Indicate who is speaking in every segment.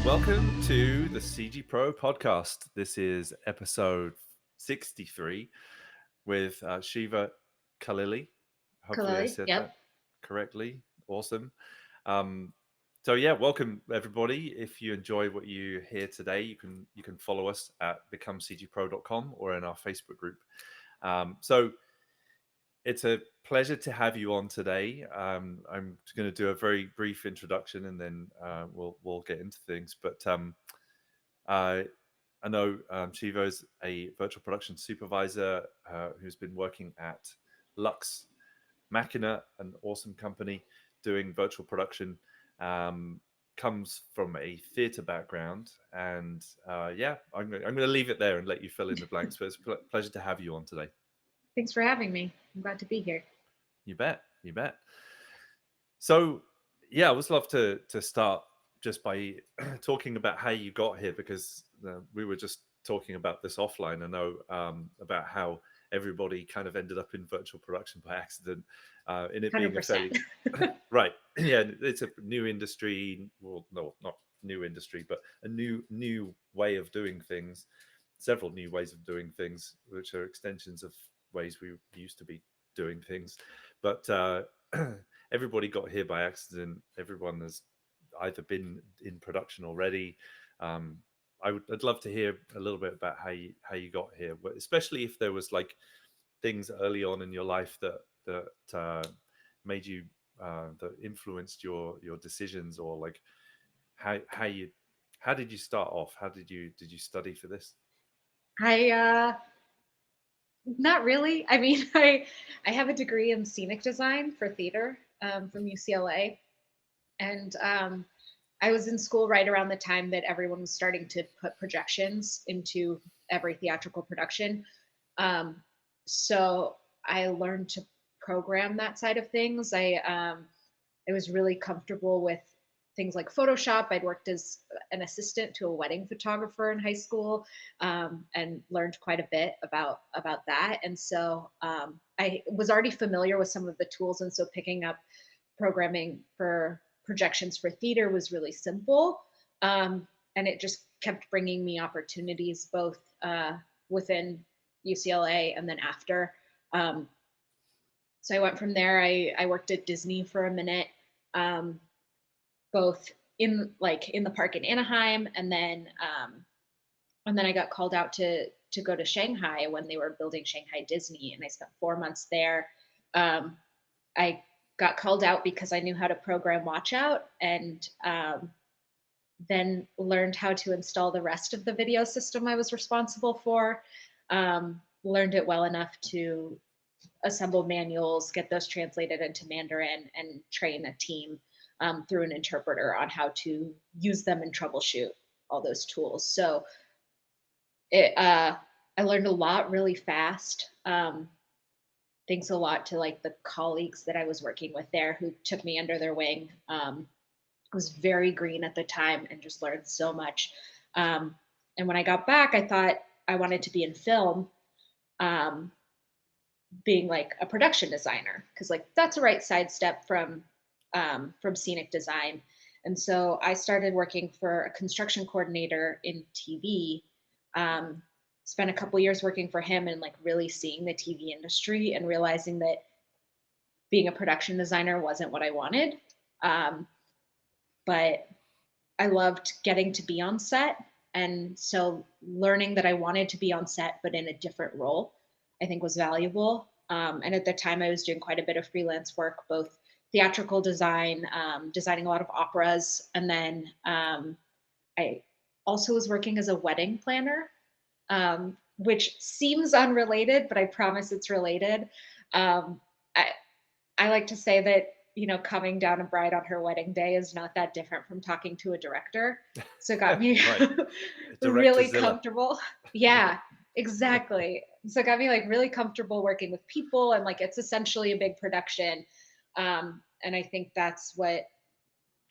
Speaker 1: Welcome to the CG Pro podcast. This is episode 63 with Shiva Khalily. Hopefully I
Speaker 2: Khalily,
Speaker 1: said that
Speaker 2: yep.
Speaker 1: correctly. Awesome. Um, welcome everybody. If you enjoy what you hear today, you can follow us at becomecgpro.com or in our Facebook group. So it's a pleasure to have you on today. I'm going to do a very brief introduction and then we'll get into things. But uh, I know Shiva is a virtual production supervisor who's been working at Lux Machina, an awesome company doing virtual production. Comes from a theatre background, and I'm going to leave it there and let you fill in the blanks. But it's a pleasure to have you on today.
Speaker 2: Thanks for having me. I'm glad to be here.
Speaker 1: You bet, you bet. So, yeah, I would love to start just by talking about how you got here, because we were just talking about this offline. I know about how everybody kind of ended up in virtual production by accident, in it being a
Speaker 2: 100%.
Speaker 1: fairly right. Yeah, it's a new industry. Well, no, not new industry, but a new way of doing things. Several new ways of doing things, which are extensions of ways we used to be doing things. But everybody got here by accident. Everyone has either been in production already. I'd love to hear a little bit about how you got here, but especially if there was like things early on in your life that made you that influenced your decisions, or like how did you start off? How did you study for this?
Speaker 2: I Not really. I mean, I have a degree in scenic design for theater from UCLA, and I was in school right around the time that everyone was starting to put projections into every theatrical production. Um, so I learned to program that side of things. I was really comfortable with things like Photoshop. I'd worked as an assistant to a wedding photographer in high school, and learned quite a bit about that. And so I was already familiar with some of the tools, and so picking up programming for projections for theater was really simple. And it just kept bringing me opportunities both within UCLA and then after. Um, so I went from there. I worked at Disney for a minute, um, both in the park in Anaheim, and then I got called out to go to Shanghai when they were building Shanghai Disney, and I spent 4 months there. Um, I got called out because I knew how to program watch out, and then learned how to install the rest of the video system I was responsible for. Learned it well enough to assemble manuals, get those translated into Mandarin, and train a team through an interpreter on how to use them and troubleshoot all those tools. So I learned a lot really fast. Thanks a lot to like the colleagues that I was working with there who took me under their wing. I was very green at the time and just learned so much. Um, and when I got back, I thought I wanted to be in film, um, being like a production designer, because like that's a right sidestep from scenic design. And so I started working for a construction coordinator in TV. Um, Spent a couple years working for him and like really seeing the TV industry and realizing that being a production designer wasn't what I wanted. Um, but I loved getting to be on set. And so learning that I wanted to be on set, but in a different role, I think was valuable. And at the time, I was doing quite a bit of freelance work, both theatrical design, designing a lot of operas. And then I also was working as a wedding planner, which seems unrelated, but I promise it's related. Um, I, I like to say that, coming down a bride on her wedding day is not that different from talking to a director. So it got me
Speaker 1: Right, director
Speaker 2: really
Speaker 1: Zilla.
Speaker 2: comfortable. Yeah, exactly. So it got me like really comfortable working with people, and like it's essentially a big production. And I think that's what,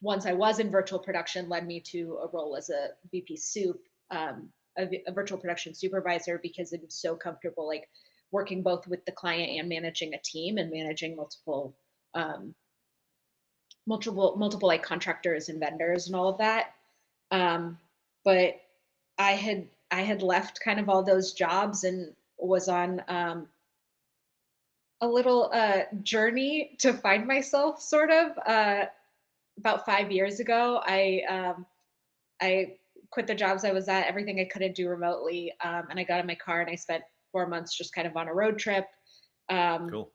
Speaker 2: once I was in virtual production, led me to a role as a VP soup, a virtual production supervisor, because I'm so comfortable like working both with the client and managing a team and managing um, multiple like contractors and vendors and all of that. But I had left kind of all those jobs and was on a little journey to find myself, sort of. About 5 years ago, I quit the jobs I was at, everything I couldn't do remotely, and I got in my car and I spent 4 months just kind of on a road trip, um,
Speaker 1: Cool.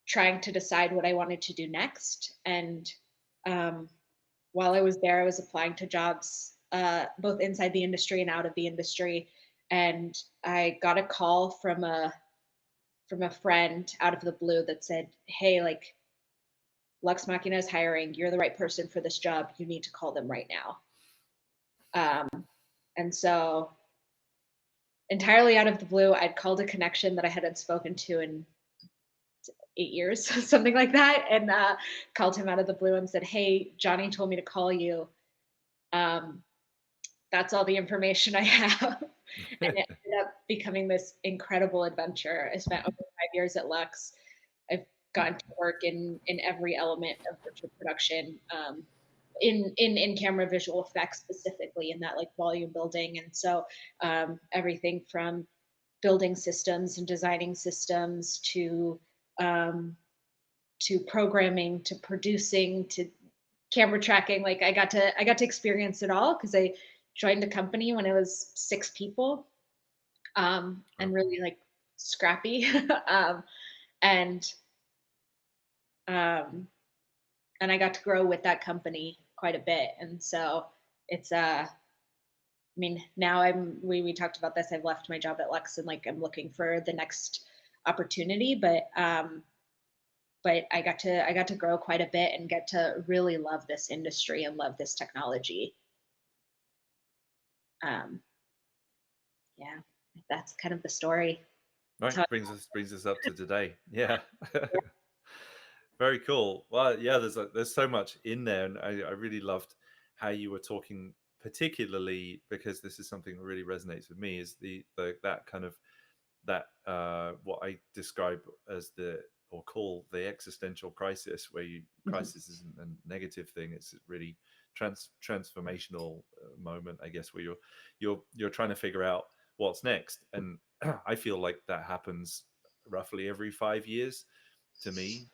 Speaker 2: trying to decide what I wanted to do next. And um, while I was there, I was applying to jobs both inside the industry and out of the industry. And I got a call from a friend out of the blue that said, "Hey, like Lux Machina is hiring. You're the right person for this job. You need to call them right now." Um, and so, entirely out of the blue, I'd called a connection that I hadn't spoken to in 8 years, something like that, and called him out of the blue and said, "Hey, Johnny told me to call you. Um, that's all the information I have." And it ended up becoming this incredible adventure. I spent over 5 years at Lux. I've gotten to work in every element of virtual production, in camera visual effects, specifically in that like volume building. And so everything from building systems and designing systems um, to programming to producing to camera tracking. Like I got to experience it all because I joined a company when it was 6 people, and
Speaker 1: Wow.
Speaker 2: really like scrappy. um, and um, and I got to grow with that company quite a bit. And so it's I mean, now we talked about this. I've left my job at Lux and like I'm looking for the next opportunity, but I got to grow quite a bit and get to really love this industry and love this technology. Um, yeah, that's kind of the story. That's
Speaker 1: Right.
Speaker 2: how.
Speaker 1: Brings us up to today. Yeah. Very cool. Well, yeah, there's so much in there, and I really loved how you were talking, particularly because this is something that really resonates with me, is the that kind of that what I describe as the or call the existential crisis, where you
Speaker 2: Mhm.
Speaker 1: crisis isn't a negative thing; it's a really transformational moment, I guess, where you're trying to figure out what's next, and I feel like that happens roughly every 5 years to me.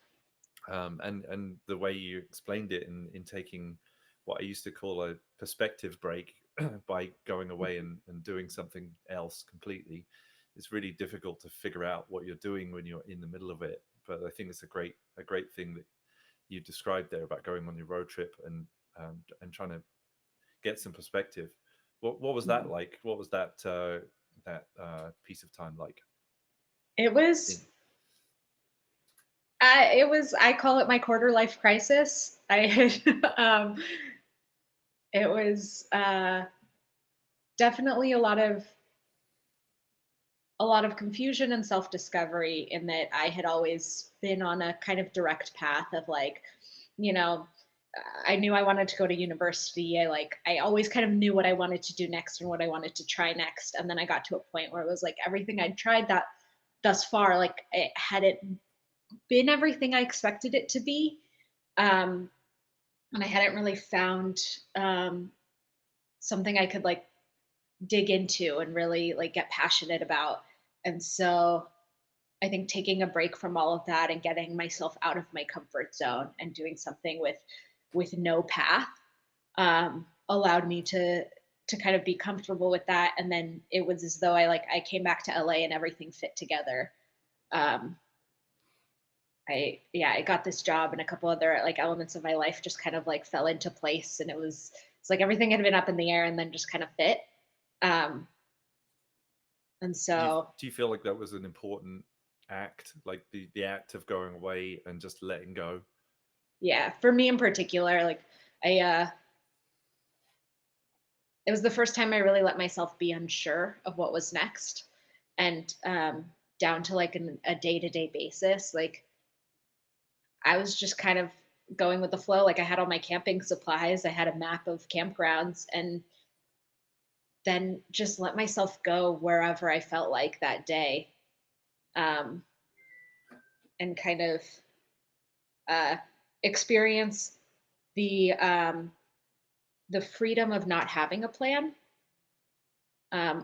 Speaker 1: And the way you explained it in taking what I used to call a perspective break by going away and doing something else completely, it's really difficult to figure out what you're doing when you're in the middle of it. But I think it's a great thing that you described there about going on your road trip and trying to get some perspective. What was that
Speaker 2: Mhm.
Speaker 1: like? What was that piece of time like?
Speaker 2: It
Speaker 1: In,
Speaker 2: was I call it my quarter life crisis. I had it was definitely a lot of confusion and self-discovery, in that I had always been on a kind of direct path of like, you know, I knew I wanted to go to university. I always kind of knew what I wanted to do next and what I wanted to try next. And then I got to a point where it was like everything I'd tried that thus far, like it hadn't been everything I expected it to be. Um, and I hadn't really found something I could like dig into and really like get passionate about. And so I think taking a break from all of that and getting myself out of my comfort zone and doing something with no path allowed me to kind of be comfortable with that. And then it was as though I came back to LA and everything fit together. Um, I got this job and a couple other like elements of my life just kind of like fell into place, and it's like everything had been up in the air and then just kind of fit. Um, and
Speaker 1: do you
Speaker 2: so
Speaker 1: do you feel like that was an important act, like the act of going away and just letting go?
Speaker 2: yeah, for me in particular, like I it was the first time I really let myself be unsure of what was next. And down to like a day-to-day basis, like I was just kind of going with the flow. Like I had all my camping supplies, I had a map of campgrounds, and then just let myself go wherever I felt like that day. um, and kind of uh, experience the the freedom of not having a plan,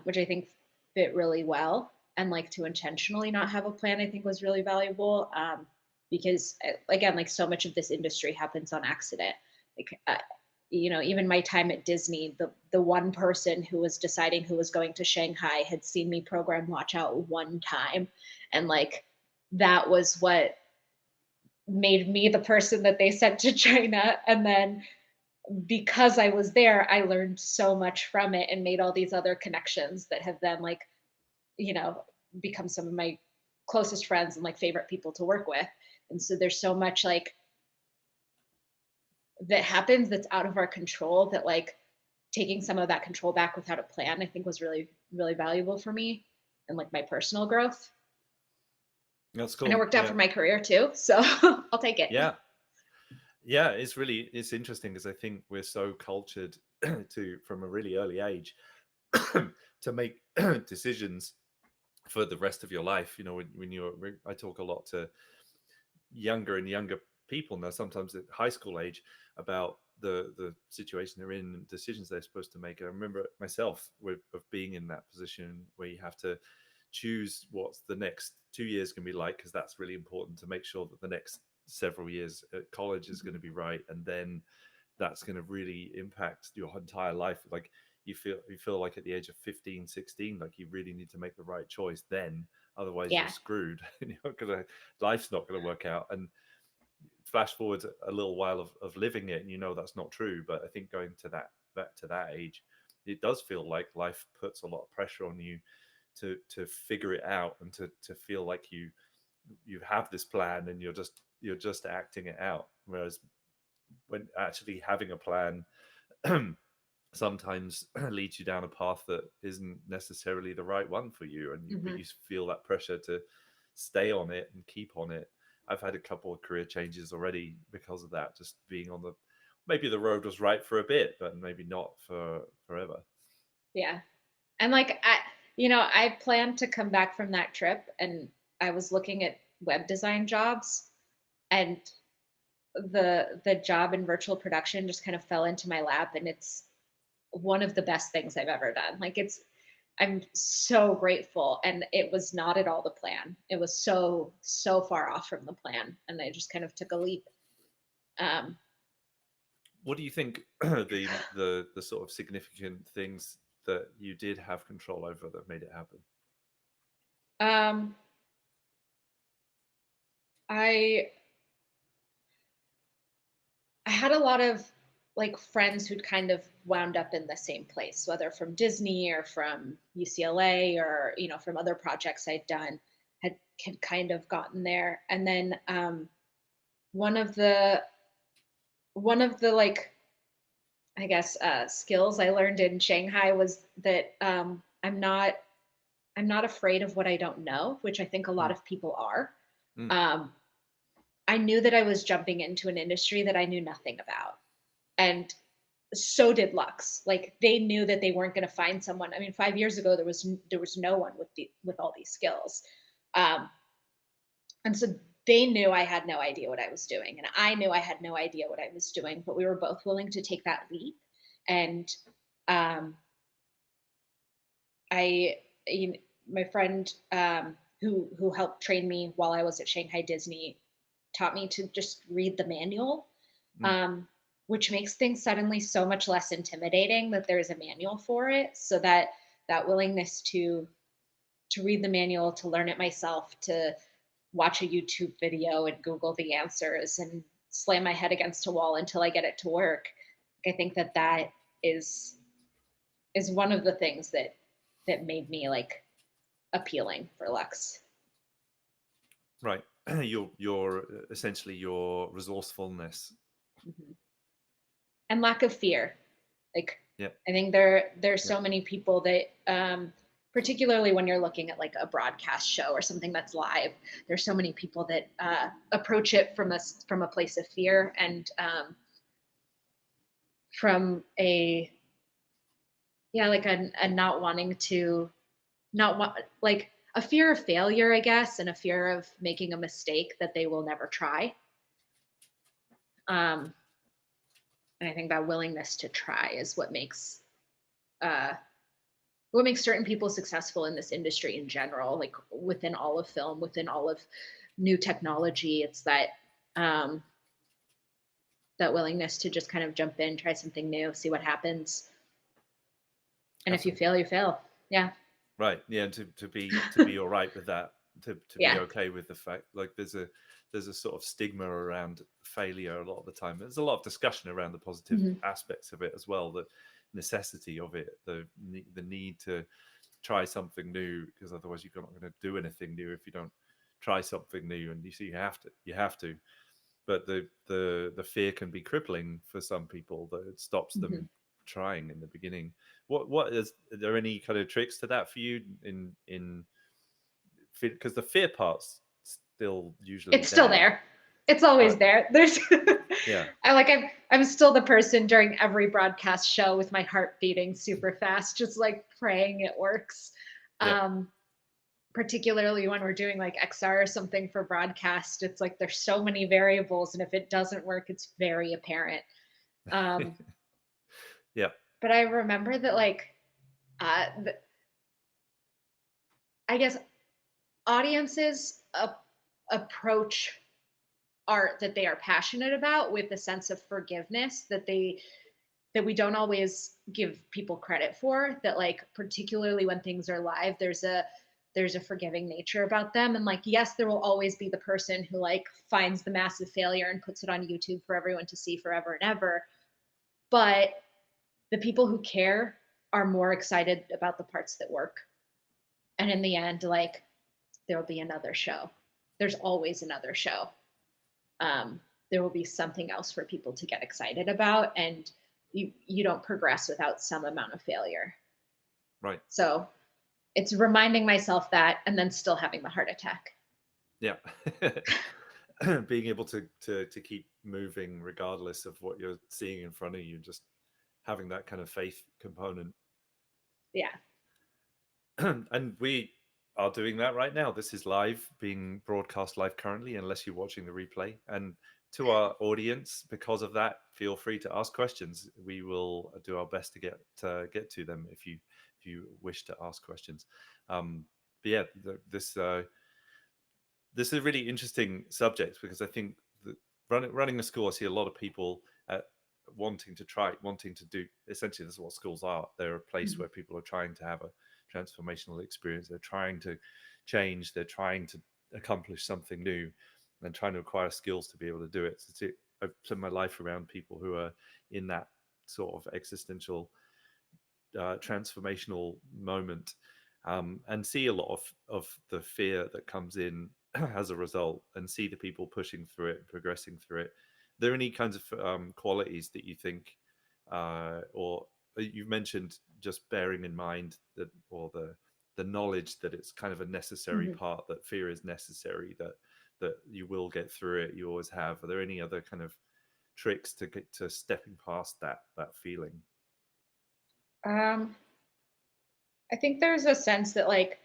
Speaker 2: which I think fit really well. And like to intentionally not have a plan, I think was really valuable, because again, like so much of this industry happens on accident. Like, even my time at Disney, the one person who was deciding who was going to Shanghai had seen me program Watch Out one time, and like that was what made me the person that they sent to China. And then because I was there, I learned so much from it and made all these other connections that have then like, you know, become some of my closest friends and like favorite people to work with. And so there's so much like that happens that's out of our control, that like taking some of that control back without a plan, I think was really, really valuable for me and like my personal growth.
Speaker 1: That's
Speaker 2: And it
Speaker 1: cool.
Speaker 2: worked out
Speaker 1: Yeah.
Speaker 2: for my career too. So I'll take it.
Speaker 1: Yeah. Yeah, it's interesting because I think we're so cultured to from a really early age to make decisions for the rest of your life. When I talk a lot to younger and younger people now, sometimes at high school age, about the situation they're in and decisions they're supposed to make. I remember myself of being in that position where you have to choose what's the next 2 years going to be like, because that's really important to make sure that the next several years at college is going to be right, and then that's going to really impact your entire life. Like you feel like at the age of 15, 16, like you really need to make the right choice then, otherwise you're
Speaker 2: Yeah.
Speaker 1: screwed. Life's not going to work out. And flash forward a little while of living it, and that's not true. But I think going to that age, it does feel like life puts a lot of pressure on you to figure it out, and to feel like you have this plan and you're just acting it out. Whereas when actually having a plan sometimes leads you down a path that isn't necessarily the right one for you, but
Speaker 2: Hmm.
Speaker 1: you feel that pressure to stay on it and keep on it. I've had a couple of career changes already because of that, just being on the maybe the road was right for a bit, but maybe not for forever.
Speaker 2: Yeah. And like I planned to come back from that trip, and I was looking at web design jobs, and the job in virtual production just kind of fell into my lap, and it's one of the best things I've ever done. Like I'm so grateful, and it was not at all the plan. It was so far off from the plan, and I just kind of took a leap. Um
Speaker 1: What do you think the sort of significant things that you did have control over that made it happen?
Speaker 2: um I I had a lot of like friends who'd kind of wound up in the same place, whether from Disney or from UCLA, or from other projects I'd done, had kind of gotten there. And then one of the like, I guess, skills I learned in Shanghai was that I'm not afraid of what I don't know, which I think a lot
Speaker 1: Mm,
Speaker 2: of people are.
Speaker 1: mm,
Speaker 2: Um, I knew that I was jumping into an industry that I knew nothing about, and so did Lux. Like they knew that they weren't going to find someone. I mean, 5 years ago there was no one with all these skills, um, and so they knew I had no idea what I was doing, and I knew I had no idea what I was doing. But we were both willing to take that leap, and um, I, you know, my friend who helped train me while I was at Shanghai Disney taught me to just read the manual,
Speaker 1: mm.
Speaker 2: um, which makes things suddenly so much less intimidating that there's a manual for it. So that willingness to read the manual, to learn it myself, to watch a YouTube video and Google the answers and slam my head against a wall until I get it to work. I think that is is one of the things that made me like appealing for Lux.
Speaker 1: Right. Your essentially your resourcefulness.
Speaker 2: Mhm. And lack of fear. Like
Speaker 1: Yeah.
Speaker 2: I think there's
Speaker 1: Yeah.
Speaker 2: so many people that particularly when you're looking at like a broadcast show or something that's live, there's so many people that approach it from a place of fear, and from a yeah, like a not wanting to, not want, like a fear of failure, I guess, and a fear of making a mistake that they will never try. Um And I think that willingness to try is uh, what makes certain people successful in this industry in general, like within all of film, within all of new technology. It's um, that willingness to just kind of jump in, try something new, see what happens. And if you
Speaker 1: Absolutely.
Speaker 2: fail, you fail. Yeah.
Speaker 1: Right. Yeah. And to be all right with that, to be
Speaker 2: Yeah.
Speaker 1: okay with the fact, like there's a sort of stigma around failure a lot of the time. There's a lot of discussion around the positive
Speaker 2: Hmm.
Speaker 1: aspects of it as well, the necessity of it, the need to try something new, because otherwise you're not going to do anything new if you don't try something new. And you see, you have to. But the fear can be crippling for some people, that it stops
Speaker 2: Hmm.
Speaker 1: them trying in the beginning. Are there any kind of tricks to that for you in because the fear part's still usually
Speaker 2: It's still
Speaker 1: there,
Speaker 2: there. It's always
Speaker 1: but
Speaker 2: there. There's
Speaker 1: yeah,
Speaker 2: I'm still the person during every broadcast show with my heart beating super fast, just like praying it works.
Speaker 1: yeah.
Speaker 2: Um, Particularly when we're doing like XR or something for broadcast, it's like there's so many variables, and if it doesn't work, it's very apparent. Um,
Speaker 1: Yeah.
Speaker 2: but I remember that the, I guess audiences approach art that they are passionate about with a sense of forgiveness that we don't always give people credit for, that like particularly when things are live, there's a forgiving nature about them. And like, yes, there will always be the person who like finds the massive failure and puts it on YouTube for everyone to see forever and ever, but the people who care are more excited about the parts that work. And in the end, like, there will be another show. There's always another show. um, there will be something else for people to get excited about, and you don't progress without some amount of failure.
Speaker 1: Right.
Speaker 2: So it's reminding myself that, and then still having the heart attack.
Speaker 1: Yeah. Being able to keep moving regardless of what you're seeing in front of you, just having that kind of faith component.
Speaker 2: Yeah.
Speaker 1: And we are doing that right now. This is live, being broadcast live currently, unless you're watching the replay. And to our audience, because of that, feel free to ask questions. We will do our best to get to them if you wish to ask questions. But yeah, this is a really interesting subject, because I think that running a school, I see a lot of people wanting to do. Essentially, this is what schools are. They're a place
Speaker 2: Mhm.
Speaker 1: where people are trying to have a transformational experience. They're trying to change. They're trying to accomplish something new, and trying to acquire skills to be able to do it. I've spent my life around people who are in that sort of existential transformational moment, and see a lot of the fear that comes in as a result, and see the people pushing through it, progressing through it. Are there any kinds of qualities that you think, or you've mentioned, just bearing in mind that, or the knowledge that it's kind of a necessary
Speaker 2: Mhm.
Speaker 1: part, that fear is necessary, that you will get through it, you always have. Are there any other kind of tricks to get to stepping past that feeling?
Speaker 2: um, I think there's a sense that like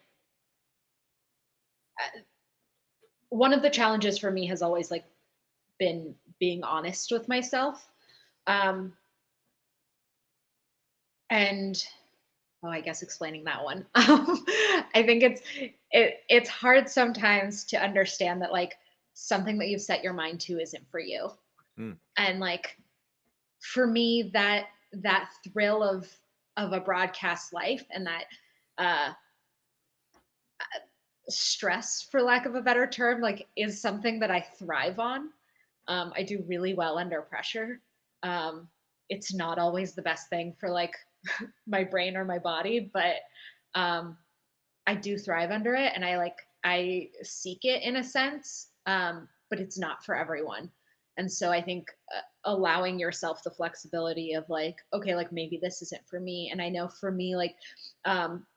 Speaker 2: one of the challenges for me has always like been being honest with myself. um, and I guess explaining that one. I think it's hard sometimes to understand that like something that you've set your mind to isn't for you.
Speaker 1: Mm,
Speaker 2: And like for me, that thrill of a broadcast life, and that uh stress, for lack of a better term, like is something that I thrive on. I do really well under pressure. Um, it's not always the best thing for like my brain or my body, but um, I do thrive under it, and I seek it in a sense, but it's not for everyone. And so I think allowing yourself the flexibility of like, okay, like maybe this isn't for me. And I know for me, like um,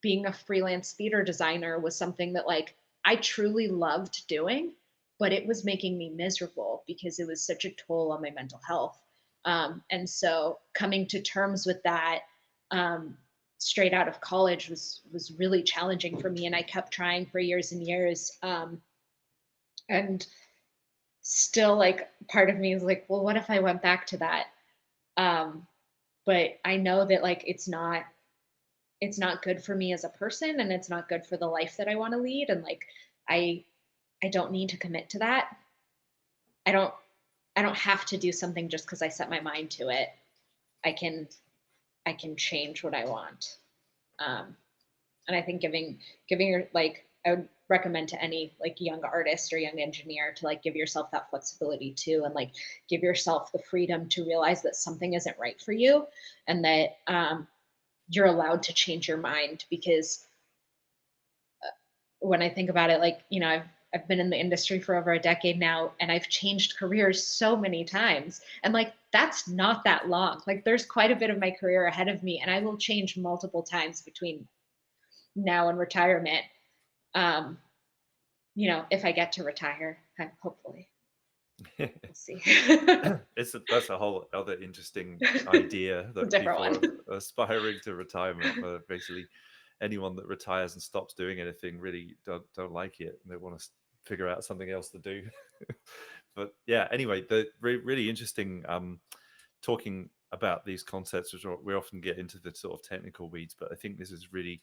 Speaker 2: being a freelance theater designer was something that like I truly loved doing, but it was making me miserable because it was such a toll on my mental health. And so coming to terms with that um, straight out of college was really challenging for me, and I kept trying for years and years. And still, like part of me is like, well, what if I went back to that? Um, but I know that like it's not good for me as a person, and it's not good for the life that I want to lead. And like I I don't need to commit to that. I don't I don't have to do something just because I set my mind to it. I can I can change what I want. Um, and I think giving your like I would recommend to any like young artist or young engineer to like give yourself that flexibility too, and like give yourself the freedom to realize that something isn't right for you, and that you're allowed to change your mind. Because when I think about it, like, I've been in the industry for over a decade now, and I've changed careers so many times. And like that's not that long. Like there's quite a bit of my career ahead of me, and I will change multiple times between now and retirement. Um, if I get to retire, hopefully. We'll see.
Speaker 1: That's a whole other interesting idea
Speaker 2: A
Speaker 1: that
Speaker 2: different
Speaker 1: people
Speaker 2: one.
Speaker 1: are aspiring to retirement, where basically anyone that retires and stops doing anything really don't like it, and they want to figure out something else to do. But yeah, anyway, the really interesting talking about these concepts, which we often get into the sort of technical weeds, but I think this is really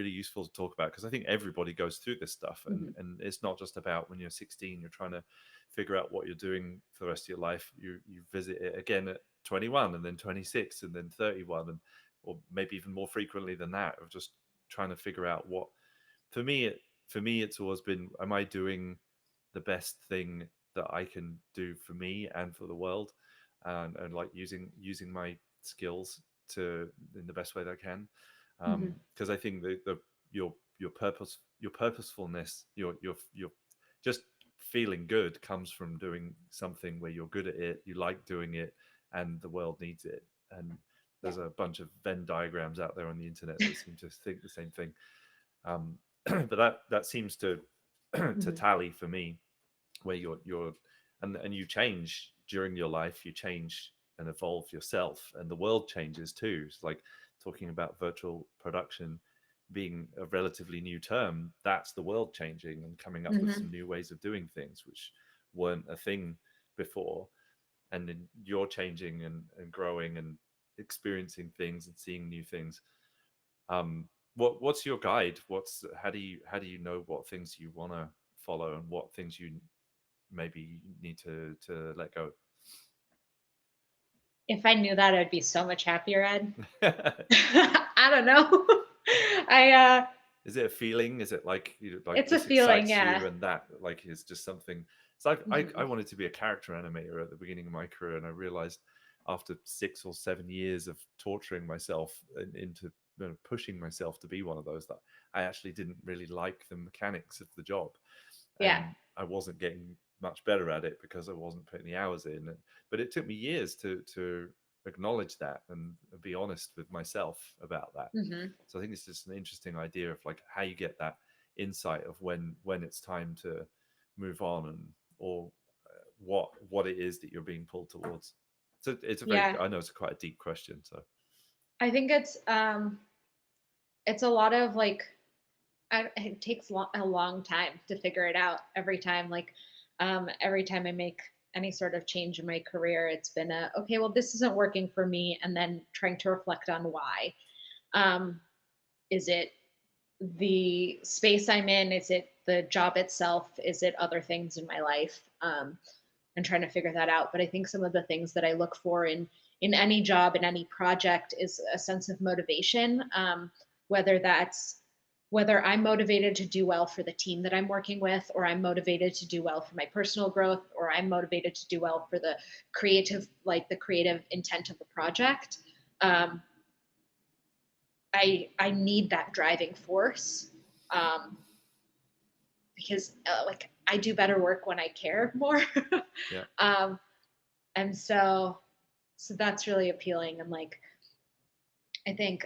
Speaker 1: useful to talk about, because I think everybody goes through this stuff, and
Speaker 2: Mhm.
Speaker 1: it's not just about when you're 16 you're trying to figure out what you're doing for the rest of your life. You visit it again at 21, and then 26, and then 31, and or maybe even more frequently than that, of just trying to figure out what, for me it's always been, am I doing the best thing that I can do for me and for the world, and like using my skills to in the best way that I can.
Speaker 2: Mhm.
Speaker 1: Because I think the your purposefulness, your just feeling good comes from doing something where you're good at it, you like doing it, and the world needs it. And
Speaker 2: Yeah.
Speaker 1: there's a bunch of Venn diagrams out there on the internet that seem to think the same thing. But that seems to to
Speaker 2: Mhm.
Speaker 1: tally for me, where you're and you change during your life, you change and evolve yourself, and the world changes too. It's like talking about virtual production being a relatively new term. That's the world changing and coming up with
Speaker 2: Mhm.
Speaker 1: some new ways of doing things which weren't a thing before. And then you're changing and growing and experiencing things and seeing new things. What's your guide? What's how do you know what things you want to follow and what things you maybe need to let go?
Speaker 2: If I knew that, I'd be so much happier, Ed. I don't know. I
Speaker 1: Is it a feeling? Is it like, like
Speaker 2: It's a
Speaker 1: this
Speaker 2: feeling,
Speaker 1: excites
Speaker 2: yeah.
Speaker 1: you, and that like is just something? So I
Speaker 2: Mhm.
Speaker 1: wanted to be a character animator at the beginning of my career, and I realized after 6 or 7 years of torturing myself into pushing myself to be one of those, that I actually didn't really like the mechanics of the job,
Speaker 2: Yeah.
Speaker 1: and I wasn't getting much better at it because I wasn't putting the hours in. But it took me years to acknowledge that and be honest with myself about that.
Speaker 2: Mhm.
Speaker 1: So I think it's just an interesting idea of like how you get that insight of when it's time to move on, and or what it is that you're being pulled towards. So it's a very,
Speaker 2: Yeah.
Speaker 1: I know it's quite a deep question. So
Speaker 2: I think it's a lot of like it takes a long time to figure it out every time. Like every time I make any sort of change in my career, it's been a okay, well this isn't working for me, and then trying to reflect on why. Um is it the space I'm in? Is it the job itself? Is it other things in my life? And trying to figure that out. But I think some of the things that I look for in any job, in any project, is a sense of motivation. Whether that's whether I'm motivated to do well for the team that I'm working with, or I'm motivated to do well for my personal growth, or I'm motivated to do well for the creative intent of the project. Um, I need that driving force, um, because like I do better work when I care more.
Speaker 1: yeah,
Speaker 2: um, and so that's really appealing. And like I think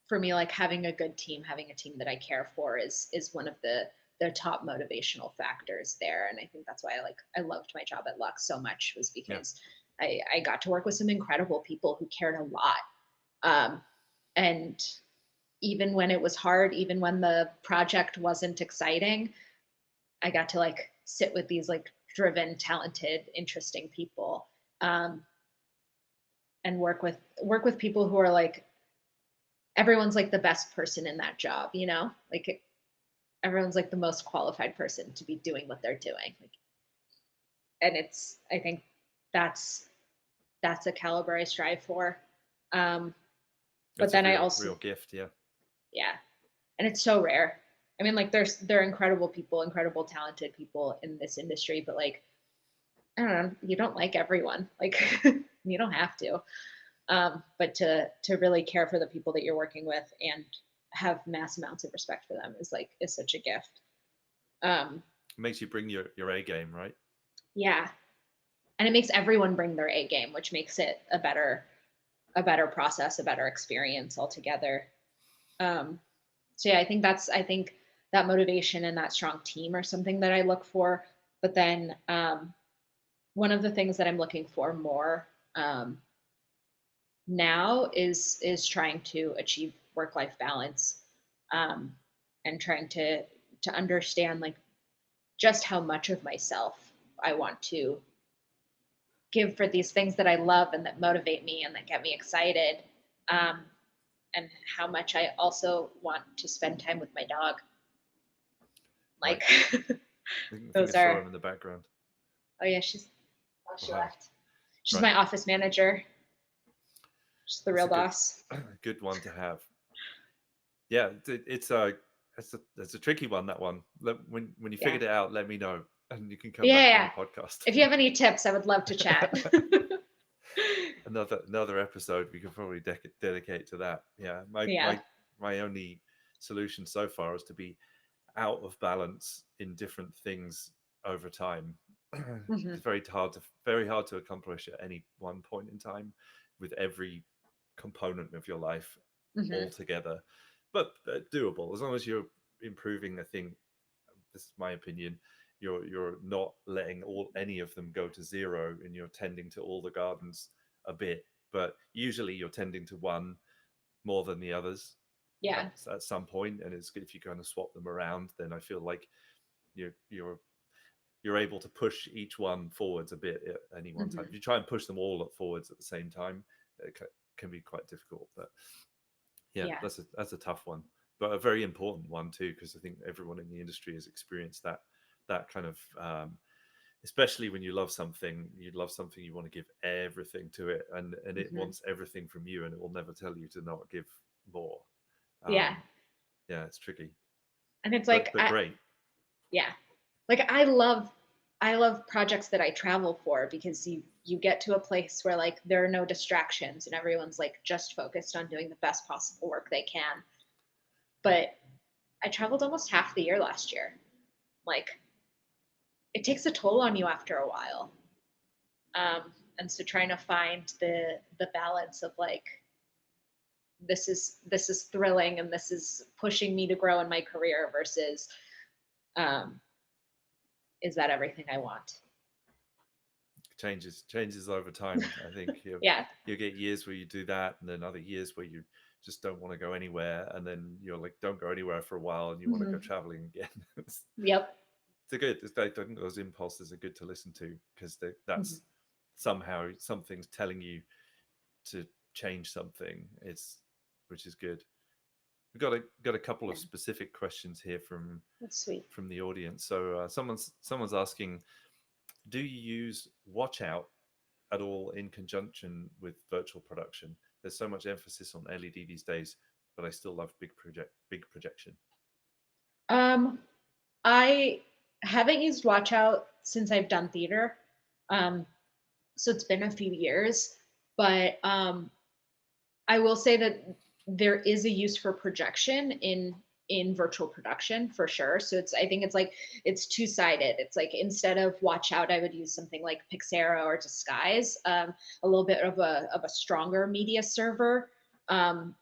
Speaker 2: for me, like having a good team, having a team that I care for is one of the top motivational factors there. And I think that's why I loved my job at Lux so much, was
Speaker 1: yeah,
Speaker 2: because I got to work with some incredible people who cared a lot. um, and even when it was hard, even when the project wasn't exciting, I got to like sit with these like driven, talented, interesting people. um, and work with people who are like, everyone's like the best person in that job, like everyone's like the most qualified person to be doing what they're doing. Like, and I think that's a caliber I strive for. Um, but
Speaker 1: It's a
Speaker 2: then I
Speaker 1: real
Speaker 2: also,
Speaker 1: gift. Yeah.
Speaker 2: yeah, and it's so rare. I mean, like there are incredible people, incredible talented people in this industry, but like, I don't know, you don't like everyone. Like you don't have to. But to really care for the people that you're working with and have mass amounts of respect for them is such a gift. Um,
Speaker 1: It makes you bring your A game, right?
Speaker 2: yeah, and it makes everyone bring their A game, which makes it a better process, a better experience altogether. Um, so yeah, I think that motivation and that strong team are something that I look for. But then one of the things that I'm looking for more now is trying to achieve work-life balance, um, and trying to understand like just how much of myself I want to give for these things that I love and that motivate me and that get me excited, um, and how much I also want to spend time with my dog.
Speaker 1: Right.
Speaker 2: Like
Speaker 1: I think
Speaker 2: those
Speaker 1: I saw
Speaker 2: are.
Speaker 1: him in the background.
Speaker 2: Oh yeah, she
Speaker 1: Wow.
Speaker 2: left. She's
Speaker 1: Right.
Speaker 2: my office manager. She's the
Speaker 1: That's
Speaker 2: real
Speaker 1: a good
Speaker 2: boss.
Speaker 1: good one to have. Yeah, it's a tricky one. That one. When you
Speaker 2: Yeah.
Speaker 1: figured it out, let me know, and you can come
Speaker 2: Yeah,
Speaker 1: back on the
Speaker 2: yeah.
Speaker 1: podcast.
Speaker 2: If you have any tips, I would love to chat.
Speaker 1: Another episode we could probably dedicate to that. Yeah,
Speaker 2: Yeah.
Speaker 1: my only solution so far is to be out of balance in different things over time.
Speaker 2: Hmm.
Speaker 1: It's very hard to accomplish at any one point in time with every component of your life
Speaker 2: Hmm.
Speaker 1: all together, but doable as long as you're improving. I think this is my opinion. You're not letting any of them go to zero, and you're tending to all the gardens a bit, but usually you're tending to one more than the others
Speaker 2: Yeah.
Speaker 1: at some point. And it's good if you kind of swap them around. Then I feel like you're you're you're able to push each one forwards a bit at any one time.
Speaker 2: Hmm.
Speaker 1: If you try and push them all at forwards at the same time, it can be quite difficult. But yeah,
Speaker 2: Yeah.
Speaker 1: that's a tough one, but a very important one too, because I think everyone in the industry has experienced that kind of especially when you love something, you want to give everything to it, and it
Speaker 2: Hmm.
Speaker 1: wants everything from you, and it will never tell you to not give more.
Speaker 2: Yeah.
Speaker 1: Yeah, it's tricky,
Speaker 2: And it's
Speaker 1: but
Speaker 2: like,
Speaker 1: great.
Speaker 2: yeah, like I love projects that I travel for because you get to a place where like there are no distractions and everyone's like just focused on doing the best possible work they can. But I traveled almost half the year last year. Like it takes a toll on you after a while. And so trying to find the balance of like this is thrilling and this is pushing me to grow in my career versus um, is that everything I want?
Speaker 1: Changes over time. I think
Speaker 2: Yeah.
Speaker 1: you get years where you do that, and then other years where you just don't want to go anywhere, and then you're like, don't go anywhere for a while, and you want to go
Speaker 2: Hmm.
Speaker 1: traveling again. it's,
Speaker 2: Yep.
Speaker 1: it's a good. I think those impulses are good to listen to, because
Speaker 2: Hmm.
Speaker 1: that's somehow something's telling you to change something. It's which is good. We've got a couple
Speaker 2: Yeah,
Speaker 1: of specific questions here
Speaker 2: that's sweet.
Speaker 1: from the audience. So someone's asking, do you use Watch Out at all in conjunction with virtual production? There's so much emphasis on LED these days, but I still love big projection.
Speaker 2: Um, I haven't used Watch Out since I've done theater. Um, so it's been a few years, but I will say that there is a use for projection in virtual production for sure. So I think it's like it's two-sided. It's like instead of Watch Out, I would use something like Pixera or Disguise, a little bit of a stronger media server. Um,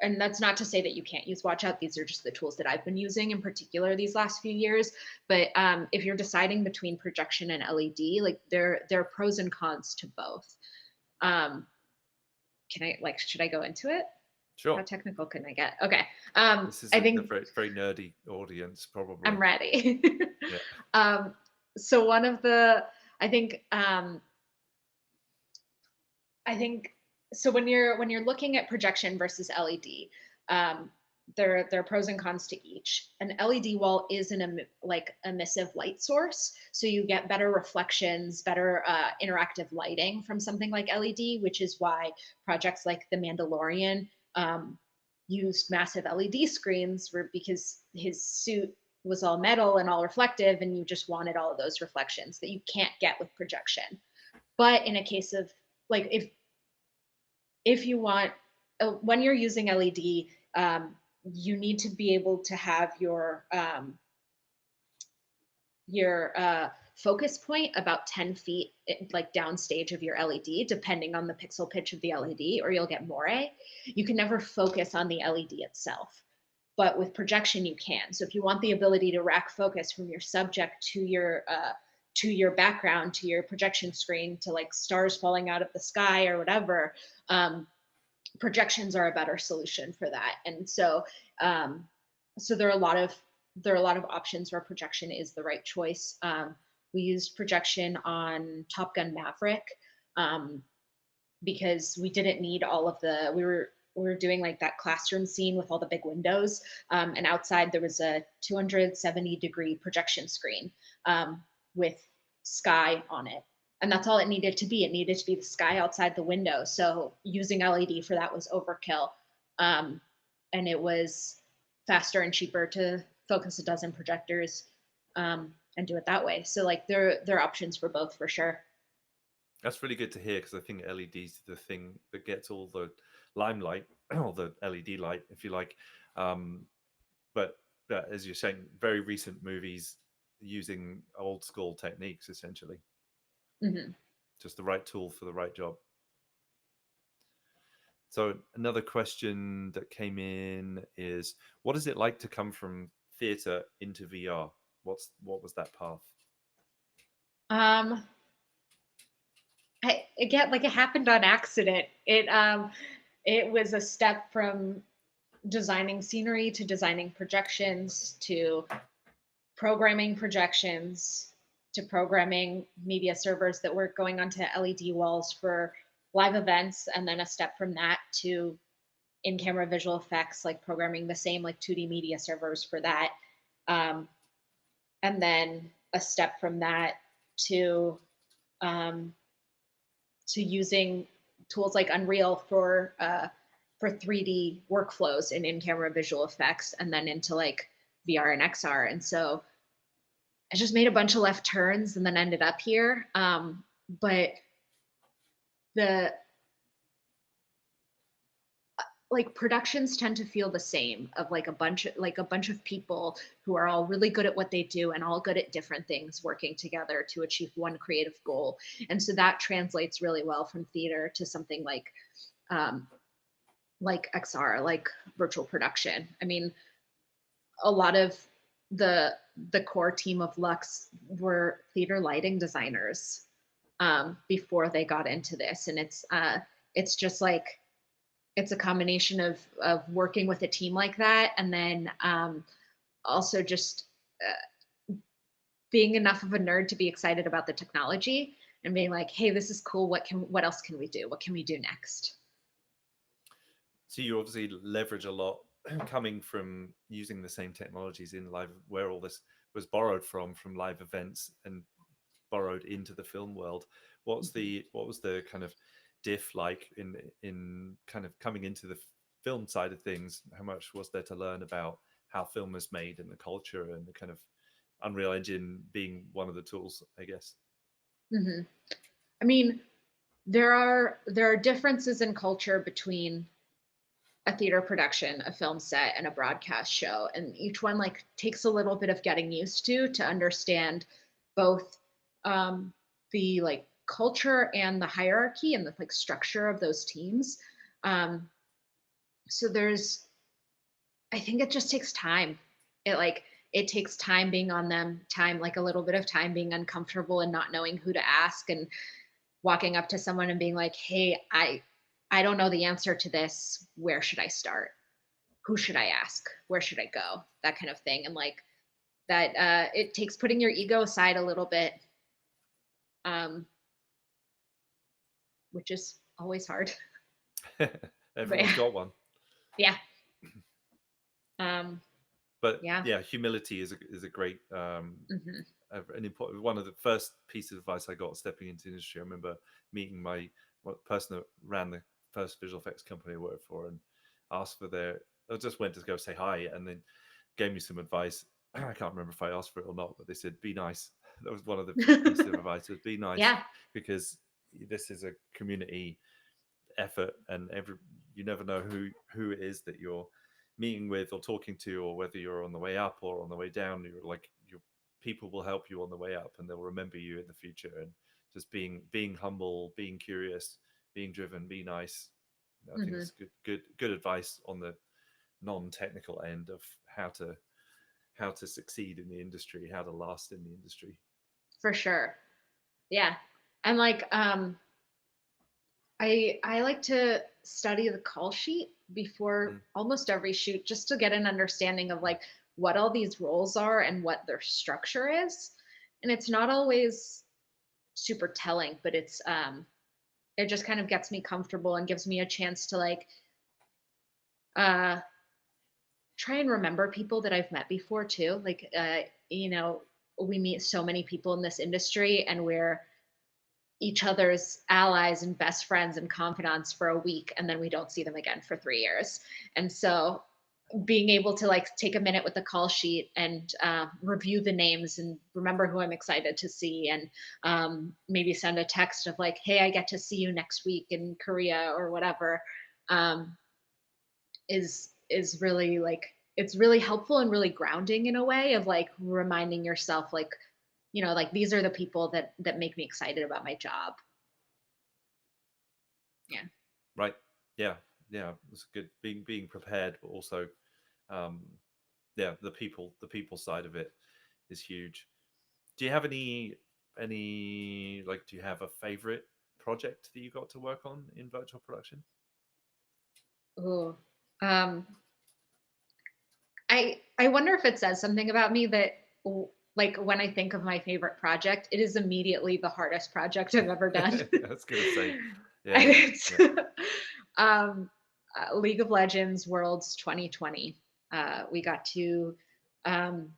Speaker 2: and that's not to say that you can't use Watch Out. These are just the tools that I've been using in particular these last few years. But if you're deciding between projection and LED, like there are pros and cons to both. um, can I, like, should I go into it? How
Speaker 1: Sure.
Speaker 2: technical can I get? Okay.
Speaker 1: This is
Speaker 2: I
Speaker 1: a
Speaker 2: think
Speaker 1: very very nerdy audience,
Speaker 2: I'm
Speaker 1: probably.
Speaker 2: ready.
Speaker 1: Yeah.
Speaker 2: um, so one of the I think I think so when you're looking at projection versus LED, um, there are pros and cons to each. An LED wall is like emissive light source, so you get better reflections, better interactive lighting from something like LED, which is why projects like The Mandalorian used massive LED screens, because his suit was all metal and all reflective, and you just wanted all of those reflections that you can't get with projection. But in a case of like if you want when you're using LED, you need to be able to have your focus point about 10 feet like downstage of your LED, depending on the pixel pitch of the LED, or you'll get moire. You can never focus on the LED itself. But with projection, you can. So if you want the ability to rack focus from your subject to your background, to your projection screen, to like stars falling out of the sky or whatever, projections are a better solution for that. And so there are a lot of options where projection is the right choice. We used projection on Top Gun Maverick, um, because we didn't need all of the we were doing like that classroom scene with all the big windows, and outside there was a 270-degree projection screen, with sky on it, and that's all it needed to be. It needed to be the sky outside the window. So using LED for that was overkill, um, and it was faster and cheaper to focus a dozen projectors, and do it that way. So like there are options for both for sure.
Speaker 1: That's really good to hear because I think LED's the thing that gets all the limelight, or the LED light, if you like. Um, but as you're saying, very recent movies using old school techniques, essentially,
Speaker 2: Hmm.
Speaker 1: just the right tool for the right job. So another question that came in is, what is it like to come from theater into VR? What was that path?
Speaker 2: Um, again, like it happened on accident. It was a step from designing scenery to designing projections to programming projections to programming media servers that were going onto LED walls for live events, and then a step from that to in-camera visual effects, like programming the same like 2D media servers for that, um, and then a step from that to um, using tools like Unreal for 3D workflows and in-camera visual effects, and then into like VR and XR. And so I just made a bunch of left turns and then ended up here. But the like productions tend to feel the same, of like a bunch of people who are all really good at what they do and all good at different things working together to achieve one creative goal. And so that translates really well from theater to something um, like XR, like virtual production. I mean, a lot of the the core team of Lux were theater lighting designers, before they got into this, and it's just like it's a combination of working with a team like that, and then also just being enough of a nerd to be excited about the technology and being like, hey, this is cool. What else can we do? What can we do next?
Speaker 1: So you obviously leverage a lot coming from using the same technologies in live, where all this was borrowed from live events and borrowed into the film world. What was the kind of diff like in kind of coming into the film side of things? How much was there to learn about how film is made and the culture and the kind of Unreal Engine being one of the tools, I guess?
Speaker 2: Hmm. I mean, there are differences in culture between a theater production, a film set, and a broadcast show, and each one like takes a little bit of getting used to understand both the like culture and the hierarchy and the like structure of those teams. Um, so I think it just takes time. It takes time being on them, time like a little bit of time being uncomfortable and not knowing who to ask, and walking up to someone and being like, hey, I don't know the answer to this. Where should I start? Who should I ask? Where should I go? That kind of thing. And like that, it takes putting your ego aside a little bit, um, which is always hard. But
Speaker 1: Everyone's
Speaker 2: yeah,
Speaker 1: got one.
Speaker 2: yeah, um,
Speaker 1: But
Speaker 2: yeah.
Speaker 1: yeah, humility is a great
Speaker 2: Hmm.
Speaker 1: an important one of the first pieces of advice I got stepping into the industry. I remember meeting my person that ran the first visual effects company I worked for and asked for their. I just went to go say hi and then gave me some advice. I can't remember if I asked for it or not, but they said be nice. That was one of the pieces of advice: was be nice
Speaker 2: Yeah.
Speaker 1: because this is a community effort, and you never know who it is that you're meeting with or talking to, or whether you're on the way up or on the way down. You're like your people will help you on the way up, and they'll remember you in the future. And just being humble, being curious, being driven, be nice. I think
Speaker 2: Hmm.
Speaker 1: it's good advice on the non-technical end of how to succeed in the industry, how to last in the industry.
Speaker 2: For sure. Yeah. And like, I like to study the call sheet before
Speaker 1: Mm.
Speaker 2: almost every shoot just to get an understanding of like what all these roles are and what their structure is. And it's not always super telling, but it just kind of gets me comfortable and gives me a chance to like uh try and remember people that I've met before too. Like you know, we meet so many people in this industry and we're each other's allies and best friends and confidants for a week and then we don't see them again for 3 years. And so being able to like take a minute with the call sheet and review the names and remember who I'm excited to see and maybe send a text of like, hey, I get to see you next week in Korea or whatever, um, is really like it's really helpful and really grounding in a way of like reminding yourself like, you know, like these are the people that make me excited about my job. Yeah.
Speaker 1: Right. Yeah. Yeah. It's good being prepared, but also, um, yeah, the people side of it is huge. Do you have any like? Do you have a favorite project that you got to work on in virtual production?
Speaker 2: Ooh. Um, I wonder if it says something about me that like when I think of my favorite project, it is immediately the hardest project I've ever done.
Speaker 1: I was gonna say, yeah,
Speaker 2: And
Speaker 1: yeah,
Speaker 2: it's
Speaker 1: yeah.
Speaker 2: um, League of Legends Worlds 2020. We got to um,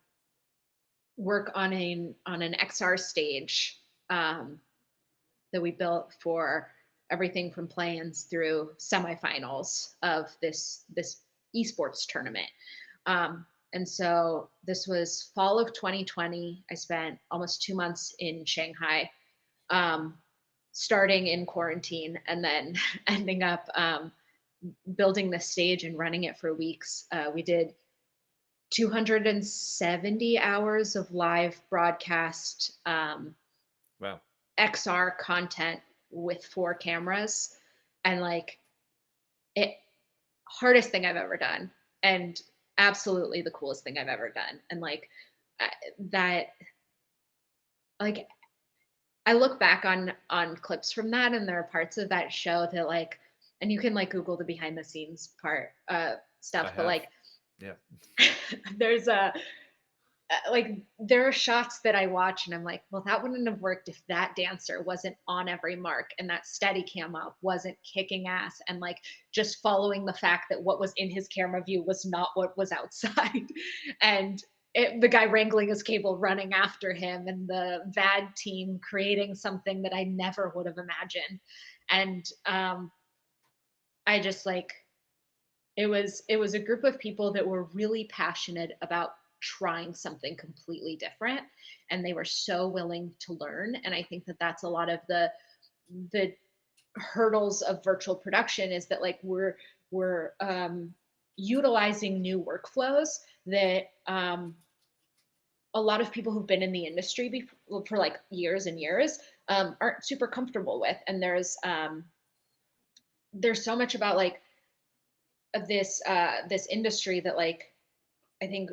Speaker 2: work on an XR stage um, that we built for everything from play-ins through semifinals of this esports tournament. And so this was fall of 2020. I spent almost 2 months in Shanghai, um, starting in quarantine and then ending up building the stage and running it for weeks. We did 270 hours of live broadcast
Speaker 1: Wow.
Speaker 2: XR content with 4 cameras, and like it hardest thing I've ever done, and absolutely the coolest thing I've ever done. And like I- that, like I look back on clips from that, and there are parts of that show that like, and you can like Google the behind the scenes part
Speaker 1: I
Speaker 2: stuff, but
Speaker 1: have.
Speaker 2: like
Speaker 1: Yeah.
Speaker 2: there's a like there are shots that I watch and I'm like, well, that wouldn't have worked if that dancer wasn't on every mark and that steady cam up wasn't kicking ass and like just following the fact that what was in his camera view was not what was outside. And the guy wrangling his cable running after him and the VAD team creating something that I never would have imagined. And I just like it was a group of people that were really passionate about trying something completely different, and they were so willing to learn. And I think that that's a lot of the hurdles of virtual production is that like we're utilizing new workflows that a lot of people who've been in the industry for like years and years aren't super comfortable with. And there's so much about like this industry that like I think